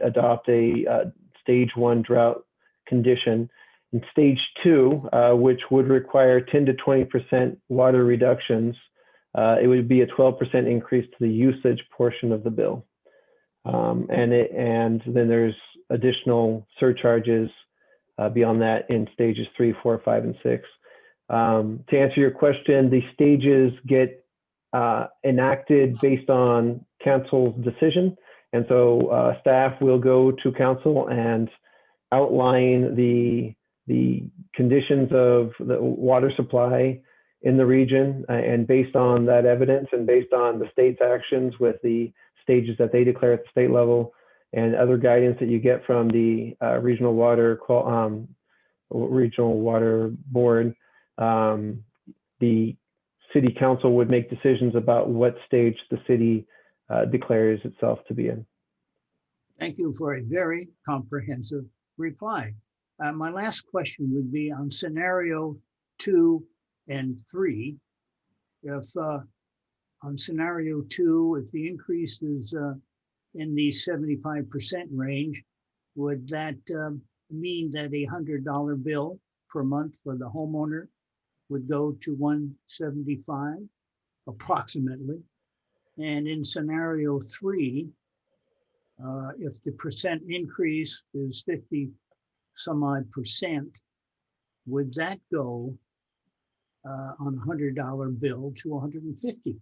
S2: adopt a stage 1 drought condition. In stage 2, which would require 10 to 20% water reductions, it would be a 12% increase to the usage portion of the bill. And then there's additional surcharges beyond that in stages 3, 4, 5, and 6. To answer your question, the stages get enacted based on council's decision. And so staff will go to council and outline the conditions of the water supply in the region, and based on that evidence and based on the state's actions with the stages that they declare at the state level and other guidance that you get from the regional water board, the city council would make decisions about what stage the city declares itself to be in.
S11: Thank you for a very comprehensive reply. My last question would be on scenario 2 and 3. If on scenario 2, if the increase is in the 75% range, would that mean that a $100 bill per month for the homeowner would go to $175 approximately? And in scenario 3, if the percent increase is 50 some odd percent, would that go on a $100 bill to $150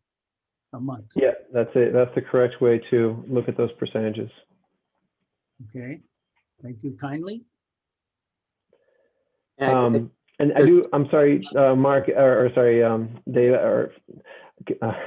S11: a month?
S2: Yeah, that's it. That's the correct way to look at those percentages.
S11: Okay, thank you kindly.
S1: And
S2: I'm sorry, Mark, or sorry,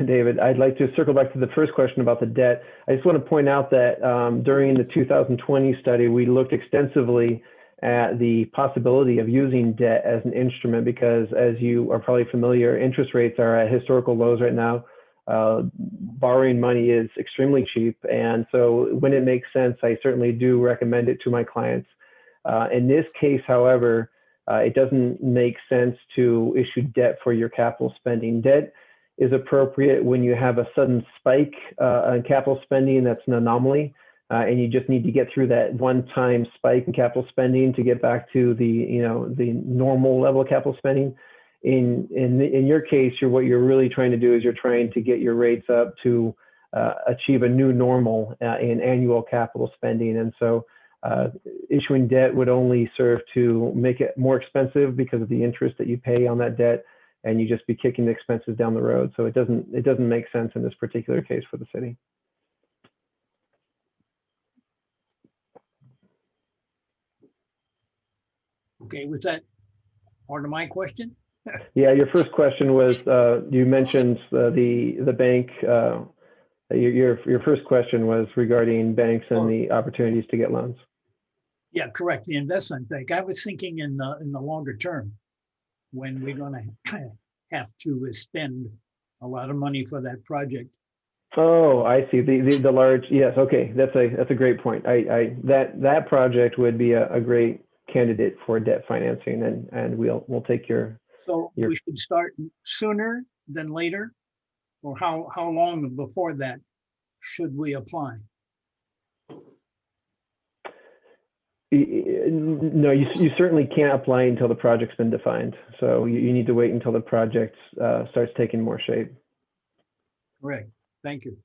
S2: David, I'd like to circle back to the first question about the debt. I just want to point out that during the 2020 study, we looked extensively at the possibility of using debt as an instrument, because as you are probably familiar, interest rates are at historical lows right now. Borrowing money is extremely cheap. And so when it makes sense, I certainly do recommend it to my clients. In this case, however, it doesn't make sense to issue debt for your capital spending. Debt is appropriate when you have a sudden spike in capital spending that's an anomaly, and you just need to get through that one-time spike in capital spending to get back to the normal level of capital spending. In your case, what you're really trying to do is you're trying to get your rates up to achieve a new normal in annual capital spending, and so issuing debt would only serve to make it more expensive because of the interest that you pay on that debt, and you just be kicking the expenses down the road. So it doesn't make sense in this particular case for the city.
S11: Okay, was that part of my question?
S2: Yeah, your first question was you mentioned the bank. Your first question was regarding banks and the opportunities to get loans.
S11: Yeah, correct. The investment bank. I was thinking in the longer term, when we're going to have to spend a lot of money for that project.
S2: Oh, I see. The large. Yes. Okay. That's a great point. That project would be a great candidate for debt financing, and we'll take your.
S11: So we should start sooner than later, or how long before that should we apply?
S2: No, you certainly can't apply until the project's been defined. So you need to wait until the project starts taking more shape.
S11: Correct. Thank you.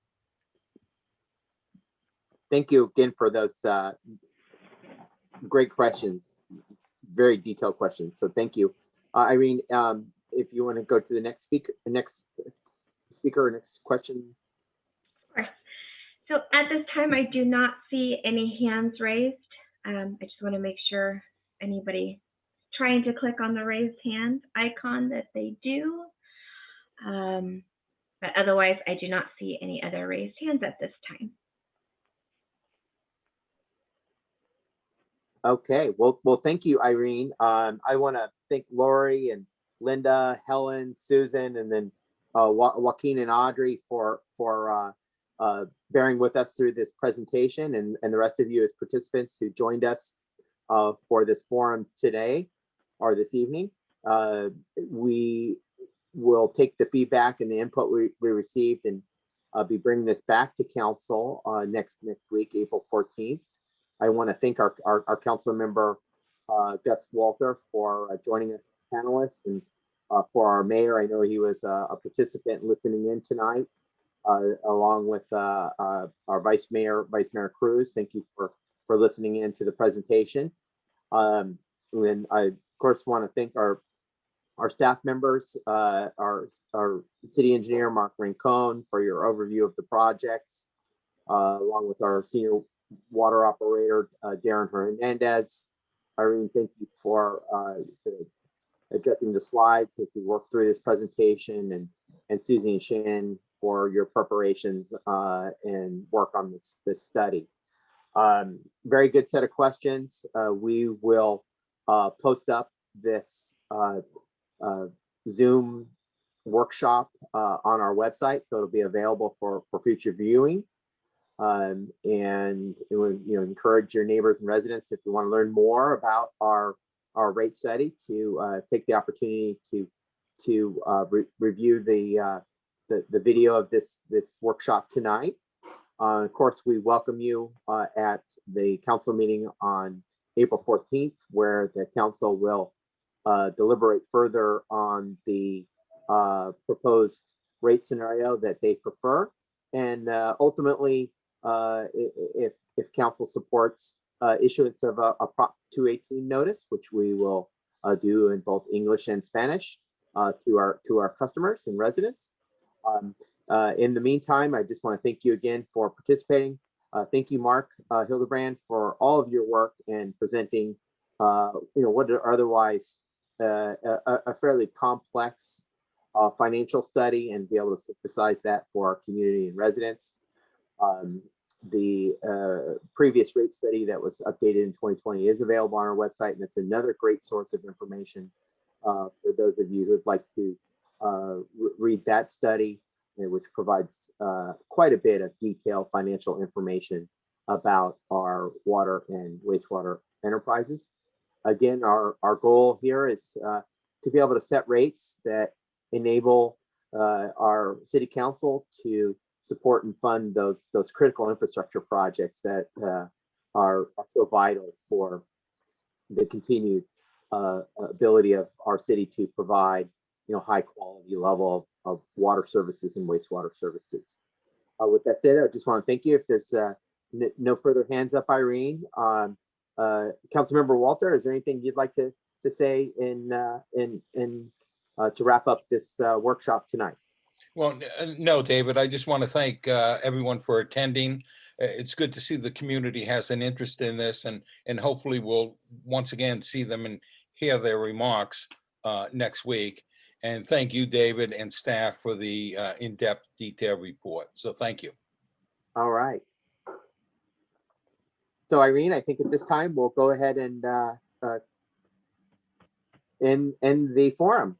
S1: Thank you again for those great questions, very detailed questions. So thank you. Irene, if you want to go to the next speaker, next question.
S5: Sure. So at this time, I do not see any hands raised. I just want to make sure anybody trying to click on the raised hand icon that they do. But otherwise, I do not see any other raised hands at this time.
S1: Okay, well, thank you, Irene. I want to thank Lori and Linda, Helen, Susan, and then Joaquin and Audrey for bearing with us through this presentation, and the rest of you as participants who joined us for this forum today or this evening. We will take the feedback and the input we received, and be bringing this back to council next week, April 14th. I want to thank our council member, Gus Walter, for joining us as panelists, and for our mayor. I know he was a participant listening in tonight, along with our Vice Mayor Cruz. Thank you for listening in to the presentation. And I, of course, want to thank our staff members, our city engineer, Mark Rincon, for your overview of the projects, along with our senior water operator, Darren Hernandez. Irene, thank you for addressing the slides as we work through this presentation, and Susie and Shannon for your preparations and work on this study. Very good set of questions. We will post up this Zoom workshop on our website, so it'll be available for future viewing. And it would, encourage your neighbors and residents, if you want to learn more about our rate study, to take the opportunity to review the video of this workshop tonight. Of course, we welcome you at the council meeting on April 14th, where the council will deliberate further on the proposed rate scenario that they prefer, and ultimately, if council supports issuance of a Prop 218 notice, which we will do in both English and Spanish to our customers and residents. In the meantime, I just want to thank you again for participating. Thank you, Mark Hildebrand, for all of your work and presenting what are otherwise a fairly complex financial study, and be able to synthesize that for our community and residents. The previous rate study that was updated in 2020 is available on our website, and it's another great source of information for those of you who would like to read that study, which provides quite a bit of detailed financial information about our water and wastewater enterprises. Again, our goal here is to be able to set rates that enable our city council to support and fund those critical infrastructure projects that are so vital for the continued ability of our city to provide high quality level of water services and wastewater services. With that said, I just want to thank you. If there's no further hands up, Irene, Councilmember Walter, is there anything you'd like to say in to wrap up this workshop tonight?
S12: Well, no, David, I just want to thank everyone for attending. It's good to see the community has an interest in this, and hopefully we'll once again see them and hear their remarks next week. And thank you, David and staff, for the in-depth detailed report. So thank you.
S1: All right. So Irene, I think at this time we'll go ahead and end the forum.